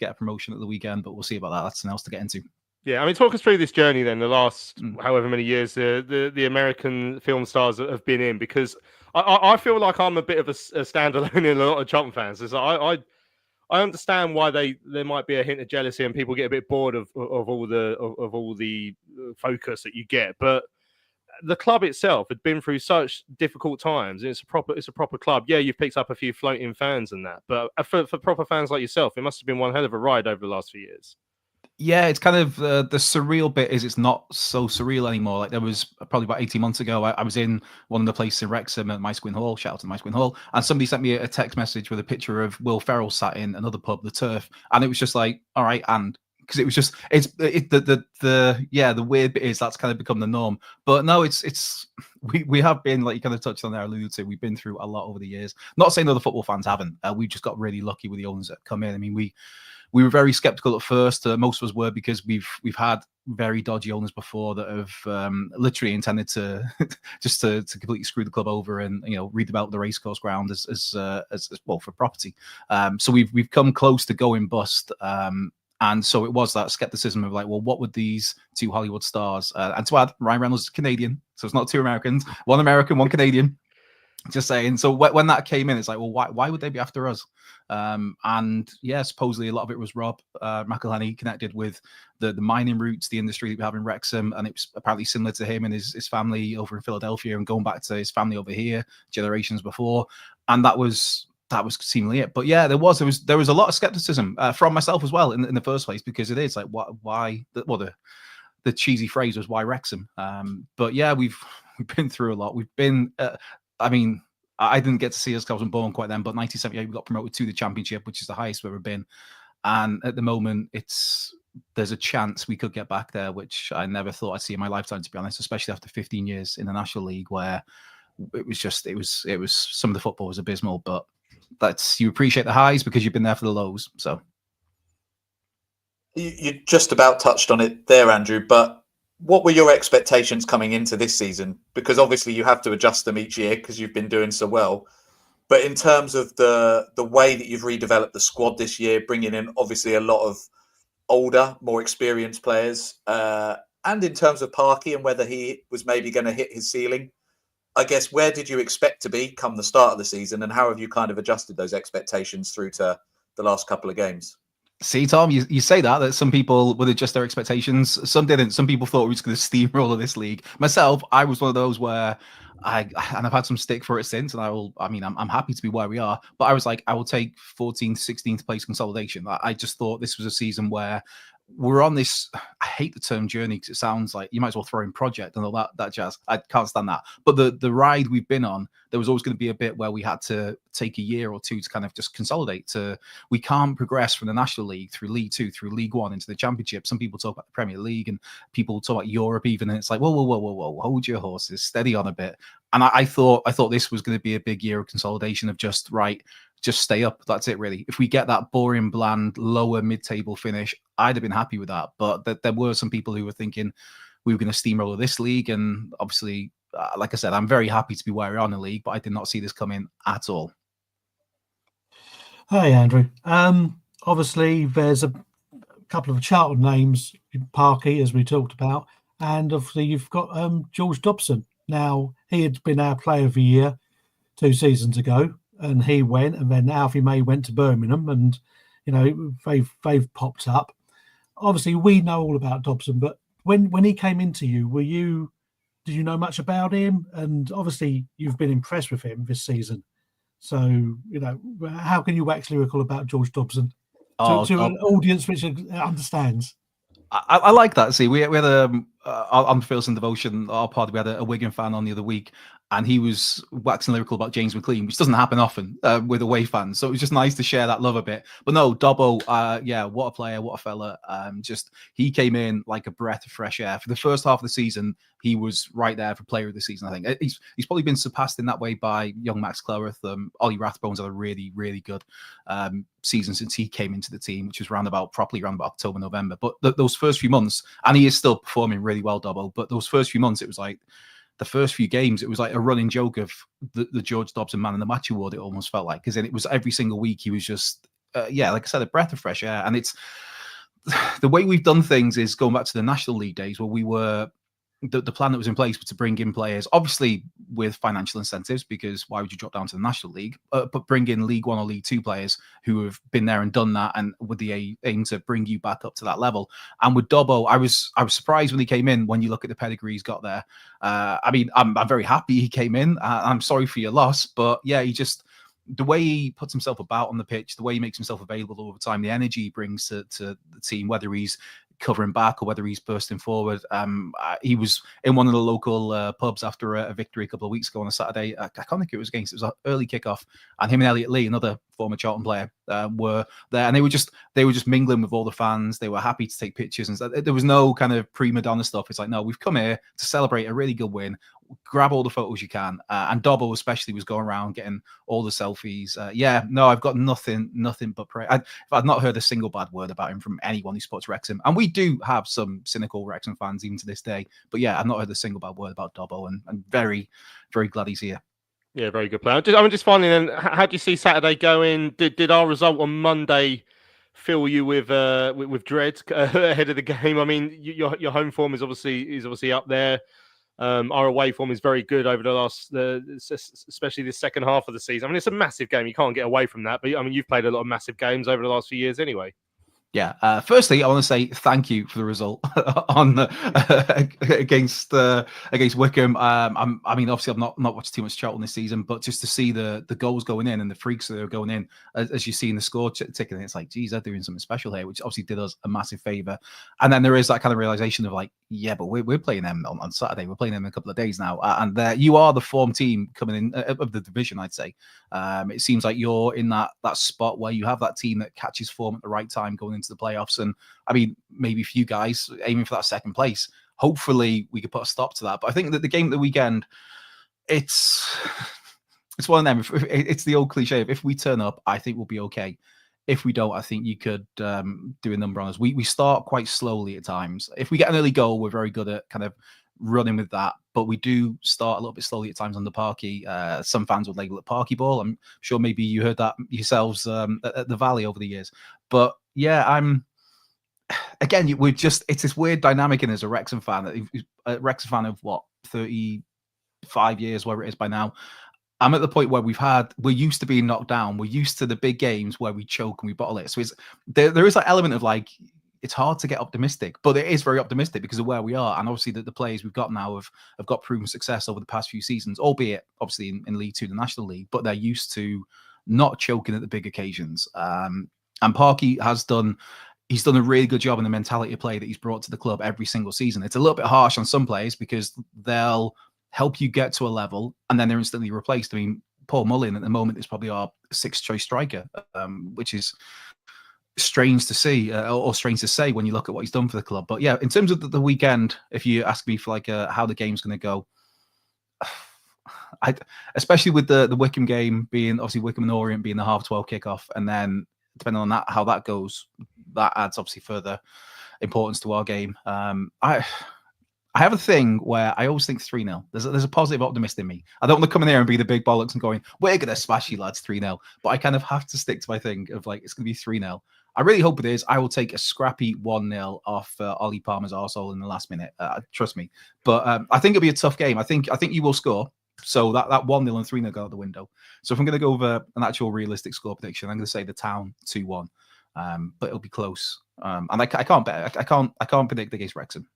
get a promotion at the weekend, but we'll see about that. That's something else to get into. Yeah, I mean, talk us through this journey then, the last however many years the American film stars have been in, because I feel like I'm a bit of a standalone in a lot of Charlton fans. I understand why there might be a hint of jealousy and people get a bit bored of all the focus that you get, but the club itself had been through such difficult times. It's a proper club. Yeah, you've picked up a few floating fans and that, but for proper fans like yourself, it must have been one hell of a ride over the last few years. Yeah, it's kind of the surreal bit is it's not so surreal anymore. Like there was probably about 18 months ago, I was in one of the places in Wrexham at Wycombe Hall, shout out to Wycombe Hall, and somebody sent me a text message with a picture of Will Ferrell sat in another pub, the Turf, and it was just like, all right, and because it was just the weird bit is that's kind of become the norm. But no, it's we have been, like you kind of touched on there, alluded to, we've been through a lot over the years. Not saying other football fans haven't. We just got really lucky with the owners that have come in. I mean, we were very skeptical at first. Most of us were, because we've had very dodgy owners before that have literally intended to just to completely screw the club over and redevelop the racecourse ground as well for property. So we've come close to going bust. And so it was that skepticism of like, well, what would these two Hollywood stars? And to add, Ryan Reynolds is Canadian, so it's not two Americans, one American, one Canadian. Just saying. So when that came in, it's like, well, why would they be after us? And yeah, supposedly a lot of it was Rob McElhenney connected with the mining routes, the industry that we have in Wrexham, and it was apparently similar to him and his family over in Philadelphia, and going back to his family over here generations before, and that was seemingly it. But yeah, there was a lot of skepticism from myself as well in the first place, because it is like, why? The cheesy phrase was, why Wrexham? But yeah, we've been through a lot. We've been. I mean, I didn't get to see us because I wasn't born quite then, but 1978 we got promoted to the Championship, which is the highest we've ever been. And at the moment, there's a chance we could get back there, which I never thought I'd see in my lifetime, to be honest, especially after 15 years in the National League, where it was some of the football was abysmal, but you appreciate the highs because you've been there for the lows. So you just about touched on it there, Andrew, but what were your expectations coming into this season? Because obviously you have to adjust them each year because you've been doing so well. But in terms of the way that you've redeveloped the squad this year, bringing in obviously a lot of older, more experienced players, and in terms of Parky and whether he was maybe going to hit his ceiling, I guess, where did you expect to be come the start of the season, and how have you kind of adjusted those expectations through to the last couple of games? See, Tom, you say that some people would adjust their expectations. Some didn't. Some people thought we were just going to steamroller this league. Myself, I was one of those where I've had some stick for it since, and I'm happy to be where we are. But I was like, I will take 14th, 16th place consolidation. I just thought this was a season where we're on this, I hate the term journey because it sounds like you might as well throw in project and all that jazz. I can't stand that. But the ride we've been on, there was always going to be a bit where we had to take a year or two to kind of just consolidate. We can't progress from the National League through League Two, through League One into the Championship. Some people talk about the Premier League and people talk about Europe even, and it's like, whoa, hold your horses, steady on a bit. And I thought this was going to be a big year of consolidation of just stay up. That's it, really. If we get that boring, bland, lower mid-table finish, I'd have been happy with that. But there were some people who were thinking we were going to steamroller this league. And obviously, like I said, I'm very happy to be where we are in the league, but I did not see this coming at all. Hi, Andrew. Obviously, there's a couple of Charlton names, Parky, as we talked about. And obviously, you've got George Dobson. Now, he had been our player of the year 2 seasons ago, and he went, and then Alfie May went to Birmingham, and they've popped up. Obviously, we know all about Dobson, but when he came into you, did you know much about him? And obviously, you've been impressed with him this season. So how can you wax lyrical about George Dobson to an audience which understands? I like that. See, we had on Philson Devotion, our party, we had a Wigan fan on the other week, and he was waxing lyrical about James McLean, which doesn't happen often with away fans. So it was just nice to share that love a bit. But no, Dobbo, what a player, what a fella. He came in like a breath of fresh air. For the first half of the season, he was right there for player of the season, I think. He's probably been surpassed in that way by young Max Cleworth. Ollie Rathbone's had a really, really good season since he came into the team, which was around about October, November. But those first few months, and he is still performing really well, Dobbo, but those first few months, it was like, the first few games, it was like a running joke of the George Dobson Man of the Match award. It almost felt like, because then it was every single week he was just, like I said, a breath of fresh air. And it's the way we've done things is going back to the National League days where we were. The plan that was in place was to bring in players, obviously with financial incentives, because why would you drop down to the National League? But bring in League One or League Two players who have been there and done that, and with the aim to bring you back up to that level. And with Dobbo, I was surprised when he came in. When you look at the pedigree he's got there, I'm very happy he came in. I'm sorry for your loss, but yeah, the way he puts himself about on the pitch, the way he makes himself available all the time, the energy he brings to the team, whether he's covering back or whether he's bursting forward. He was in one of the local pubs after a victory a couple of weeks ago on a Saturday. I can't think it was against. It was an early kickoff, and him and Elliot Lee, another former Charlton player, were there, and they were just mingling with all the fans. They were happy to take pictures, and there was no kind of prima donna stuff. It's like, no, we've come here to celebrate a really good win. Grab all the photos you can, and Dobbo especially was going around getting all the selfies. I've got nothing but praise. I've not heard a single bad word about him from anyone who supports Wrexham, and we do have some cynical Wrexham fans even to this day. But yeah, I've not heard a single bad word about Dobbo, and I'm very, very glad he's here. Yeah, very good player. Just finally, then, how do you see Saturday going? Did our result on Monday fill you with dread ahead of the game? I mean, your home form is obviously up there. Our away form is very good over the last, especially the second half of the season. I mean, it's a massive game. You can't get away from that. But I mean, you've played a lot of massive games over the last few years anyway. Yeah. Firstly, I want to say thank you for the result on against Wycombe. I mean, obviously, I've not watched too much Charlton this season, but just to see the goals going in and the freaks that are going in, as you see in the score ticket, it's like, geez, they're doing something special here, which obviously did us a massive favour. And then there is that kind of realization of like, yeah, but we're playing them on Saturday. We're playing them in a couple of days now, and you are the form team coming in of the division, I'd say. It seems like you're in that spot where you have that team that catches form at the right time going into the playoffs. And I mean, maybe for you guys aiming for that second place, hopefully we could put a stop to that. But I think that the game at the weekend, it's one of them. It's the old cliche of if we turn up, I think we'll be okay. If we don't, I think you could do a number on us. We start quite slowly at times. If we get an early goal, we're very good at kind of running with that, but we do start a little bit slowly at times under Parky. Some fans would label it Parky ball. I'm sure maybe you heard that yourselves at the Valley over the years. But yeah, it's this weird dynamic in as a Wrexham fan. A Wrexham fan of what, 35 years, whatever it is by now. I'm at the point where we're used to being knocked down. We're used to the big games where we choke and we bottle it. So there is that element of like, it's hard to get optimistic, but it is very optimistic because of where we are. And obviously the players we've got now have got proven success over the past few seasons, albeit obviously in League Two, the National League, but they're used to not choking at the big occasions. And Parky he's done a really good job in the mentality of play that he's brought to the club every single season. It's a little bit harsh on some players because they'll help you get to a level and then they're instantly replaced. I mean, Paul Mullin at the moment is probably our sixth choice striker, which is strange to see or strange to say when you look at what he's done for the club. But yeah, in terms of the weekend, if you ask me for like how the game's going to go, especially with the Wycombe game being obviously Wycombe and Orient being the 12:30 kickoff, and then depending on how that goes, that adds obviously further importance to our game. I have a thing where I always think 3-0. There's a positive optimist in me. I don't want to come in here and be the big bollocks and going, we're going to smash you lads 3-0. But I kind of have to stick to my thing of like, it's going to be 3-0. I really hope it is. I will take a scrappy 1-0 off Ollie Palmer's arsehole in the last minute. Trust me. But I think it'll be a tough game. I think you will score. So that 1-0 and 3-0 go out the window. So if I'm going to go over an actual realistic score prediction, I'm going to say the Town 2-1. But it'll be close. And I can't bet. I can't predict against Wrexham.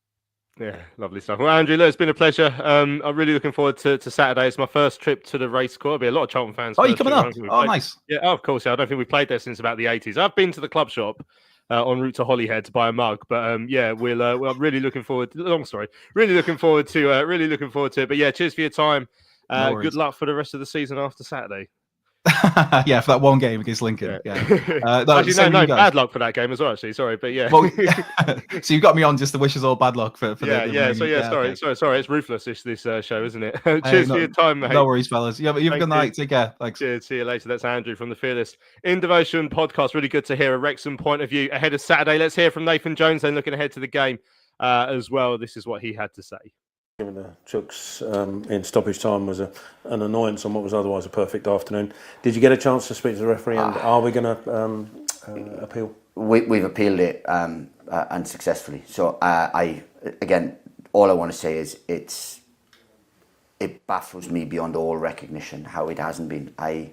Yeah, lovely stuff. Well, Andrew, look, it's been a pleasure. I'm really looking forward to Saturday. It's my first trip to the race course. There'll be a lot of Charlton fans. Oh, you're coming up? Oh, nice. Yeah, of course. Yeah, I don't think we've played there since about the 80s. I've been to the club shop en route to Holyhead to buy a mug, but I'm really looking forward. Long story. Really looking forward to it. But yeah, cheers for your time. Good luck for the rest of the season after Saturday. Yeah, for that one game against Lincoln. Yeah. Actually, no, bad luck for that game as well. Actually, sorry, but yeah. Well, so you've got me on just to wish us all bad luck for sorry, it's ruthless this show, isn't it? Cheers for your time, mate. No worries, fellas. You have a good night. Take care. Thanks. Cheers. See you later. That's Andrew from the Fearless In Devotion podcast. Really good to hear a Wrexham point of view ahead of Saturday. Let's hear from Nathan Jones then, looking ahead to the game as well. This is what he had to say. Giving the Chuks in stoppage time was an annoyance on what was otherwise a perfect afternoon. Did you get a chance to speak to the referee, and are we going to appeal? We've appealed it unsuccessfully. So again, all I want to say is it baffles me beyond all recognition how it hasn't been. I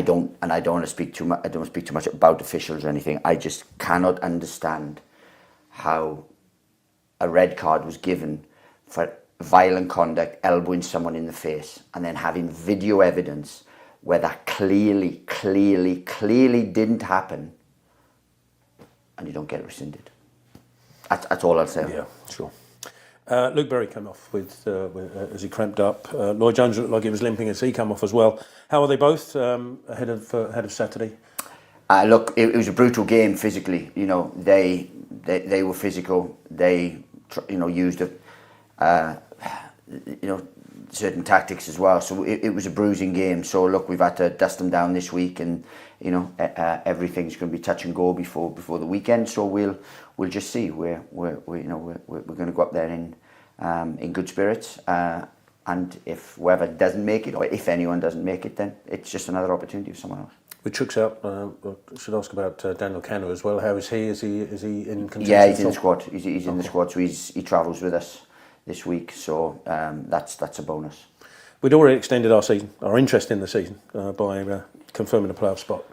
don't want to speak too much. I don't speak too much about officials or anything. I just cannot understand how a red card was given for violent conduct, elbowing someone in the face, and then having video evidence where that clearly didn't happen, and you don't get it rescinded. That's all I'll say. Yeah, sure. Luke Berry came off with as he cramped up. Lloyd Jones looked like he was limping as he came off as well. How are they both ahead of Saturday? Look, it was a brutal game physically. You know, they were physical. They used certain tactics as well. So it was a bruising game. So look, we've had to dust them down this week, and everything's going to be touch and go before the weekend. So we'll just see. We're going to go up there in good spirits. And if whoever doesn't make it, or if anyone doesn't make it, then it's just another opportunity for someone else. With Chuck's out, I should ask about Daniel Cano as well. How is he? Is he in contention? Yeah, he's in the squad. He's in the squad, so he travels with us this week. So that's a bonus. We'd already extended our interest in the season by confirming a playoff spot.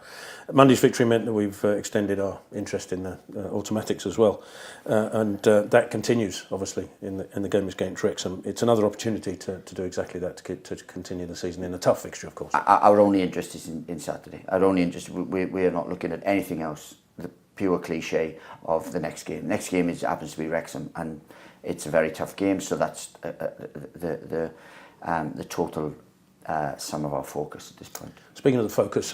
Monday's victory meant that we've extended our interest in the automatics as well, and that continues obviously in the game against Wrexham. It's another opportunity to do exactly that, to continue the season in a tough fixture, of course. Our only interest is in Saturday. Our only interest, we are not looking at anything else. The pure cliche of the next game. Next game happens to be Wrexham, and it's a very tough game. So that's the total sum of our focus at this point. Speaking of the focus,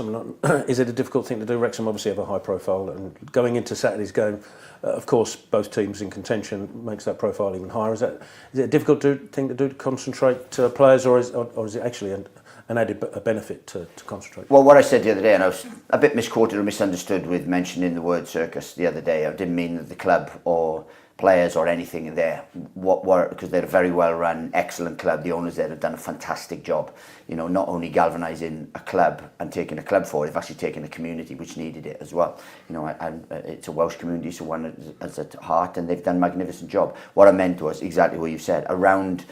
is it a difficult thing to do? Wrexham obviously have a high profile, and going into Saturday's game, of course, both teams in contention makes that profile even higher. Is it a difficult thing to do to concentrate players, or is it actually an added benefit to concentrate? Well, what I said the other day, and I was a bit misquoted or misunderstood with mentioning the word circus the other day. I didn't mean that the club or players or anything in there, because they're a very well run, excellent club. The owners there have done a fantastic job, not only galvanising a club and taking a club forward, they've actually taken a community which needed it as well. And it's a Welsh community, so one that's at heart, and they've done a magnificent job. What I meant was exactly what you said. Around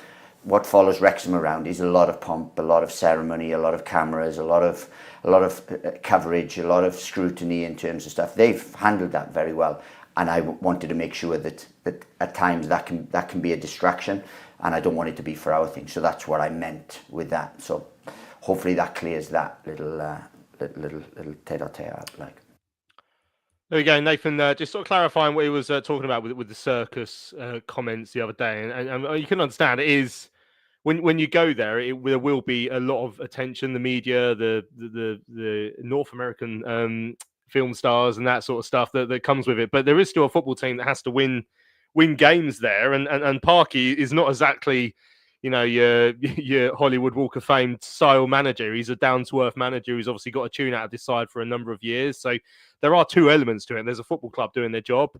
what follows Wrexham around is a lot of pomp, a lot of ceremony, a lot of cameras, a lot of coverage, a lot of scrutiny in terms of stuff. They've handled that very well. And I wanted to make sure that at times that can be a distraction, and I don't want it to be for our thing. So that's what I meant with that. So hopefully that clears that little tete-a-tete out. Like. There we go, Nathan. Just sort of clarifying what he was talking about with the circus comments the other day, and you can understand it is when you go there, there will be a lot of attention. The media, the North American film stars and that sort of stuff that comes with it, but there is still a football team that has to win games there, and Parky is not exactly your Hollywood Walk of Fame style manager. He's a down-to-earth manager who's obviously got a tune out of this side for a number of years. So there are two elements to it. There's a football club doing their job,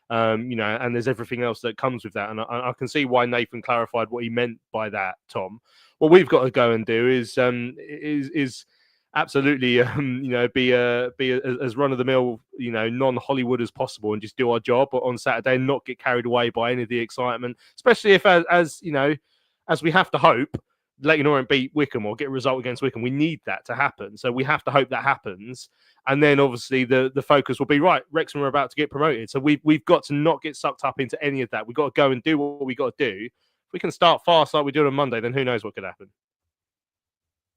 and there's everything else that comes with that, and I can see why Nathan clarified what he meant by that, Tom. What we've got to go and do is absolutely, be as run of the mill, non-Hollywood as possible, and just do our job on Saturday and not get carried away by any of the excitement. Especially if, as we have to hope, Leyton Orient beat Wycombe or get a result against Wycombe. We need that to happen, so we have to hope that happens. And then obviously the focus will be right. Wrexham are about to get promoted, so we've got to not get sucked up into any of that. We've got to go and do what we got to do. If we can start fast like we did on Monday, then who knows what could happen.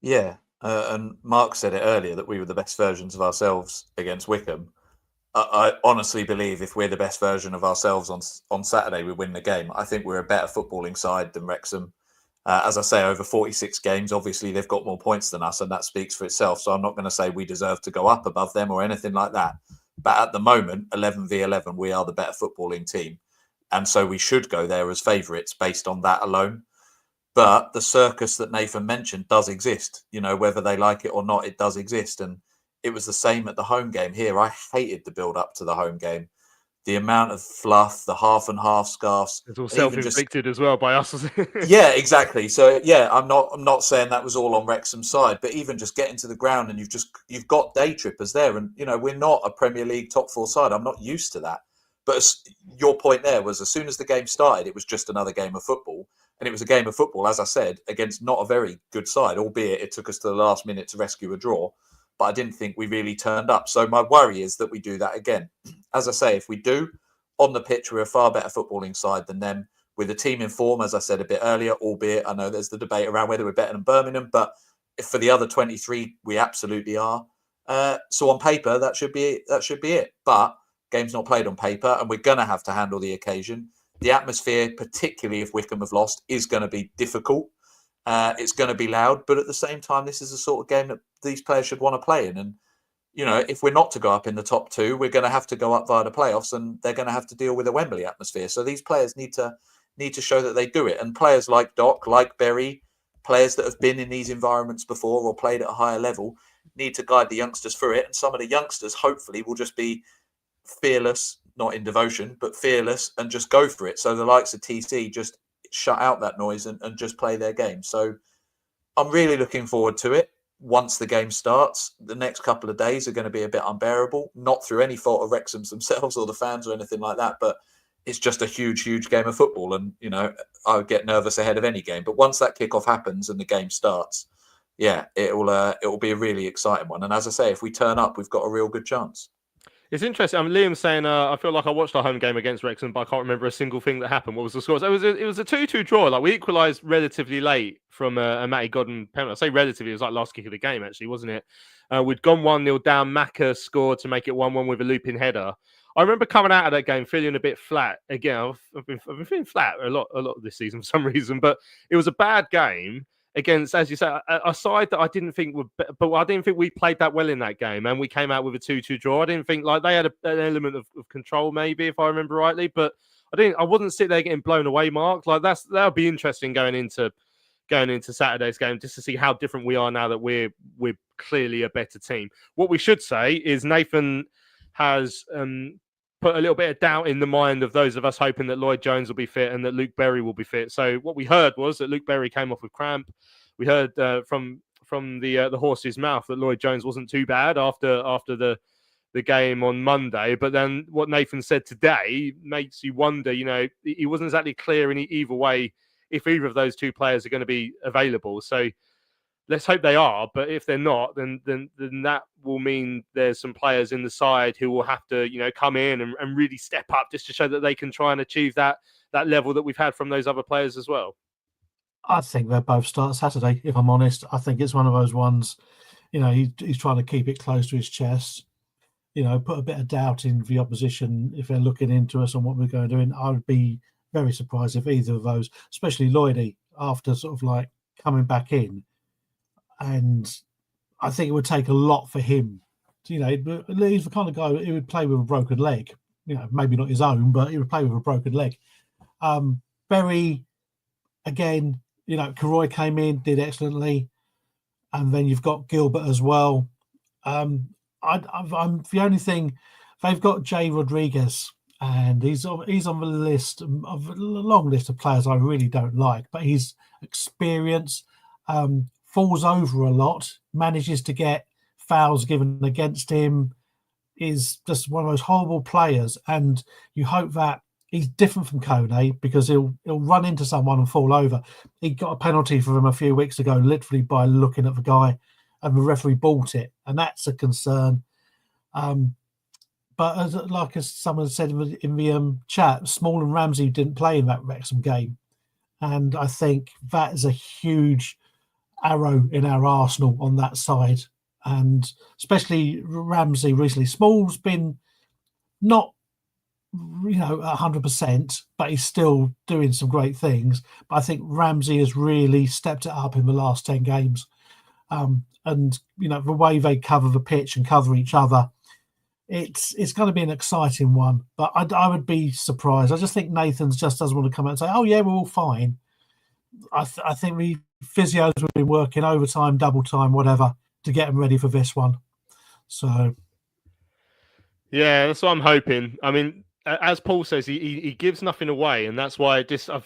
Yeah. And Mark said it earlier that we were the best versions of ourselves against Wycombe. I honestly believe if we're the best version of ourselves on Saturday, we win the game. I think we're a better footballing side than Wrexham. As I say, over 46 games, obviously they've got more points than us, and that speaks for itself. So I'm not going to say we deserve to go up above them or anything like that. But at the moment, 11 v 11, we are the better footballing team. And so we should go there as favourites based on that alone. But the circus that Nathan mentioned does exist, whether they like it or not, it does exist. And it was the same at the home game here. I hated the build up to the home game. The amount of fluff, the half and half scarves. It's all self-inflicted as well by us. Yeah, exactly. So yeah, I'm not saying that was all on Wrexham's side, but even just getting to the ground and you've got day trippers there, and we're not a Premier League top four side. I'm not used to that. But your point there was, as soon as the game started, it was just another game of football. And it was a game of football, as I said, against not a very good side, albeit it took us to the last minute to rescue a draw. But I didn't think we really turned up. So my worry is that we do that again. As I say, if we do, on the pitch, we're a far better footballing side than them. With a team in form, as I said a bit earlier, albeit I know there's the debate around whether we're better than Birmingham, but if for the other 23, we absolutely are. So on paper, that should be it. But game's not played on paper, and we're going to have to handle the occasion. The atmosphere, particularly if Wycombe have lost, is going to be difficult. It's going to be loud, but at the same time, this is the sort of game that these players should want to play in. And, you know, if we're not to go up in the top two, we're going to have to go up via the playoffs, and they're going to have to deal with a Wembley atmosphere. So these players need to show that they do it. And players like Doc, like Berry, players that have been in these environments before or played at a higher level, need to guide the youngsters through it. And some of the youngsters, hopefully, will just be fearless, not in devotion, but fearless, and just go for it. So the likes of TC just shut out that noise and just play their game. So I'm really looking forward to it. Once the game starts, the next couple of days are going to be a bit unbearable, not through any fault of Wrexham's themselves or the fans or anything like that, but it's just a huge, huge game of football. And, you know, I would get nervous ahead of any game. But once that kickoff happens and the game starts, yeah, it will be a really exciting one. And as I say, if we turn up, we've got a real good chance. It's interesting. Liam's saying, I feel like I watched our home game against Wrexham, but I can't remember a single thing that happened. What was the score? So it was a 2-2 draw. Like, we equalised relatively late from a Matty Godden penalty. I say relatively, it was like last kick of the game, actually, wasn't it? We'd gone 1-0 down. Macca scored to make it 1-1 with a looping header. I remember coming out of that game feeling a bit flat. Again, I've been feeling flat a lot this season for some reason, but it was a bad game against, as you say, a side that I didn't think would, but I didn't think we played that well in that game, and we came out with a 2-2 draw. I didn't think, like, they had an element of control, maybe, if I remember rightly, but I wouldn't sit there getting blown away, Mark. Like, that would be interesting going into Saturday's game, just to see how different we are now that we're clearly a better team. What we should say is Nathan has put a little bit of doubt in the mind of those of us hoping that Lloyd Jones will be fit and that Luke Berry will be fit. So what we heard was that Luke Berry came off with cramp. We heard from the horse's mouth that Lloyd Jones wasn't too bad after the game on Monday. But then what Nathan said today makes you wonder. You know, he wasn't exactly clear in either way if either of those two players are going to be available. So let's hope they are, but if they're not, then that will mean there's some players in the side who will have to, you know, come in and really step up just to show that they can try and achieve that level that we've had from those other players as well. I think they'll both start Saturday, if I'm honest. I think it's one of those ones, you know, he's trying to keep it close to his chest, you know, put a bit of doubt in the opposition if they're looking into us and what we're going to do. And I would be very surprised if either of those, especially Lloydie, after sort of like coming back in, and I think it would take a lot for him. You know, he's the kind of guy who would play with a broken leg. You know, maybe not his own, but he would play with a broken leg. Berry, again, you know, Karoy came in, did excellently, and then you've got Gilbert as well. I'm the only thing, they've got Jay Rodriguez, and he's on the list of a long list of players I really don't like, but he's experienced. Falls over a lot, manages to get fouls given against him, is just one of those horrible players. And you hope that he's different from Kone, because he'll run into someone and fall over. He got a penalty for him a few weeks ago, literally by looking at the guy, and the referee bought it, and that's a concern. But as someone said in the chat, Small and Ramsey didn't play in that Wrexham game, and I think that is a huge arrow in our arsenal on that side, and especially Ramsey recently. Small's been not, you know, 100%, but he's still doing some great things. But I think Ramsey has really stepped it up in the last 10 games, and you know, the way they cover the pitch and cover each other, it's going to be an exciting one. But I would be surprised. I just think Nathan's just doesn't want to come out and say, "Oh yeah, we're all fine." I think we physios have been working overtime, double time, whatever, to get them ready for this one. So, yeah, that's what I'm hoping. I mean, as Paul says, he gives nothing away, and that's why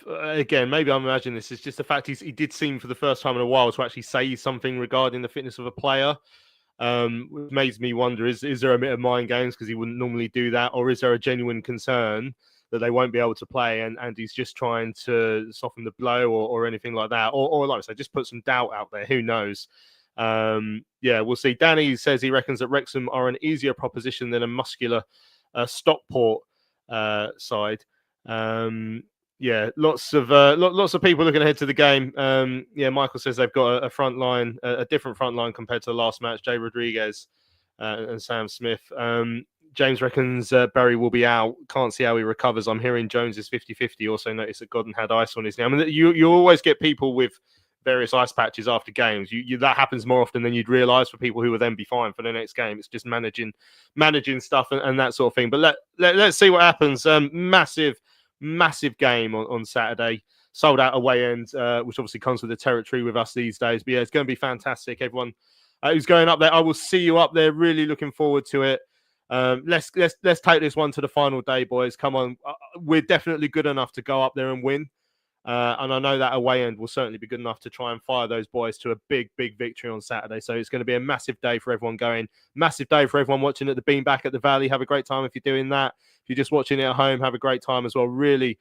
again, maybe I'm imagining this is just the fact he did seem for the first time in a while to actually say something regarding the fitness of a player. Which makes me wonder, is there a bit of mind games because he wouldn't normally do that, or is there a genuine concern that they won't be able to play and he's just trying to soften the blow or anything like that, or like I say, just put some doubt out there? Who knows? Yeah, we'll see. Danny says he reckons that Wrexham are an easier proposition than a muscular Stockport side. Yeah, lots of people looking ahead to the game. Yeah, Michael says they've got a front line, a different front line compared to the last match. Jay Rodriguez and Sam Smith. James reckons Berry will be out. Can't see how he recovers. I'm hearing Jones is 50-50. Also noticed that Godden had ice on his knee. I mean, you always get people with various ice patches after games. That happens more often than you'd realise for people who will then be fine for the next game. It's just managing stuff and that sort of thing. But let's see what happens. Massive game on Saturday. Sold out away end, which obviously comes with the territory with us these days. But yeah, it's going to be fantastic. Everyone who's going up there, I will see you up there. Really looking forward to it. Let's take this one to the final day, boys. Come on, we're definitely good enough to go up there and win. And I know that away end will certainly be good enough to try and fire those boys to a big victory on Saturday. So it's going to be a massive day for everyone going. Massive day for everyone watching at the Beanback at the Valley. Have a great time if you're doing that. If you're just watching it at home, have a great time as well. Really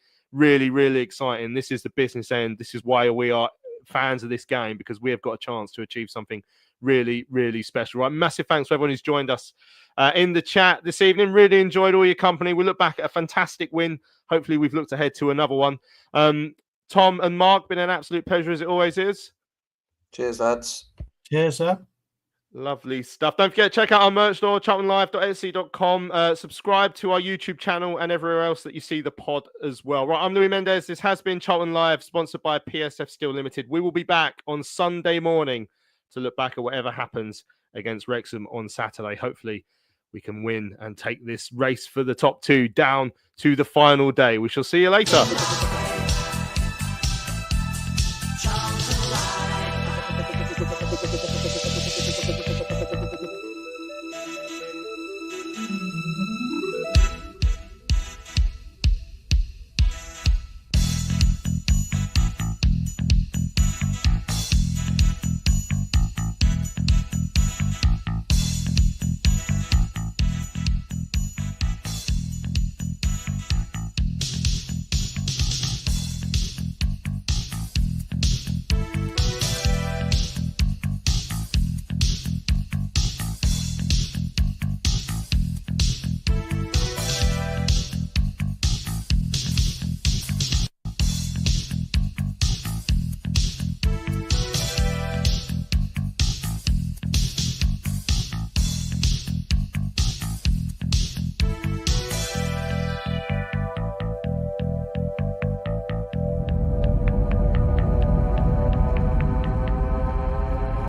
exciting. This is the business end. This is why we are fans of this game, because we have got a chance to achieve something really special. Right, massive thanks to everyone who's joined us in the chat this evening. Really enjoyed all your company. We look back at a fantastic win. Hopefully we've looked ahead to another one. Tom and Mark, been an absolute pleasure as it always is. Cheers, lads. Cheers, sir. Lovely stuff. Don't forget, check out our merch store, charltonlive.etsy.com. Subscribe to our YouTube channel and everywhere else that you see the pod as well. Right, I'm Louis Mendez. This has been Charlton Live, sponsored by PSF Steel Limited. We will be back on Sunday morning to look back at whatever happens against Wrexham on Saturday. Hopefully we can win and take this race for the top two down to the final day. We shall see you later. Charlton Live.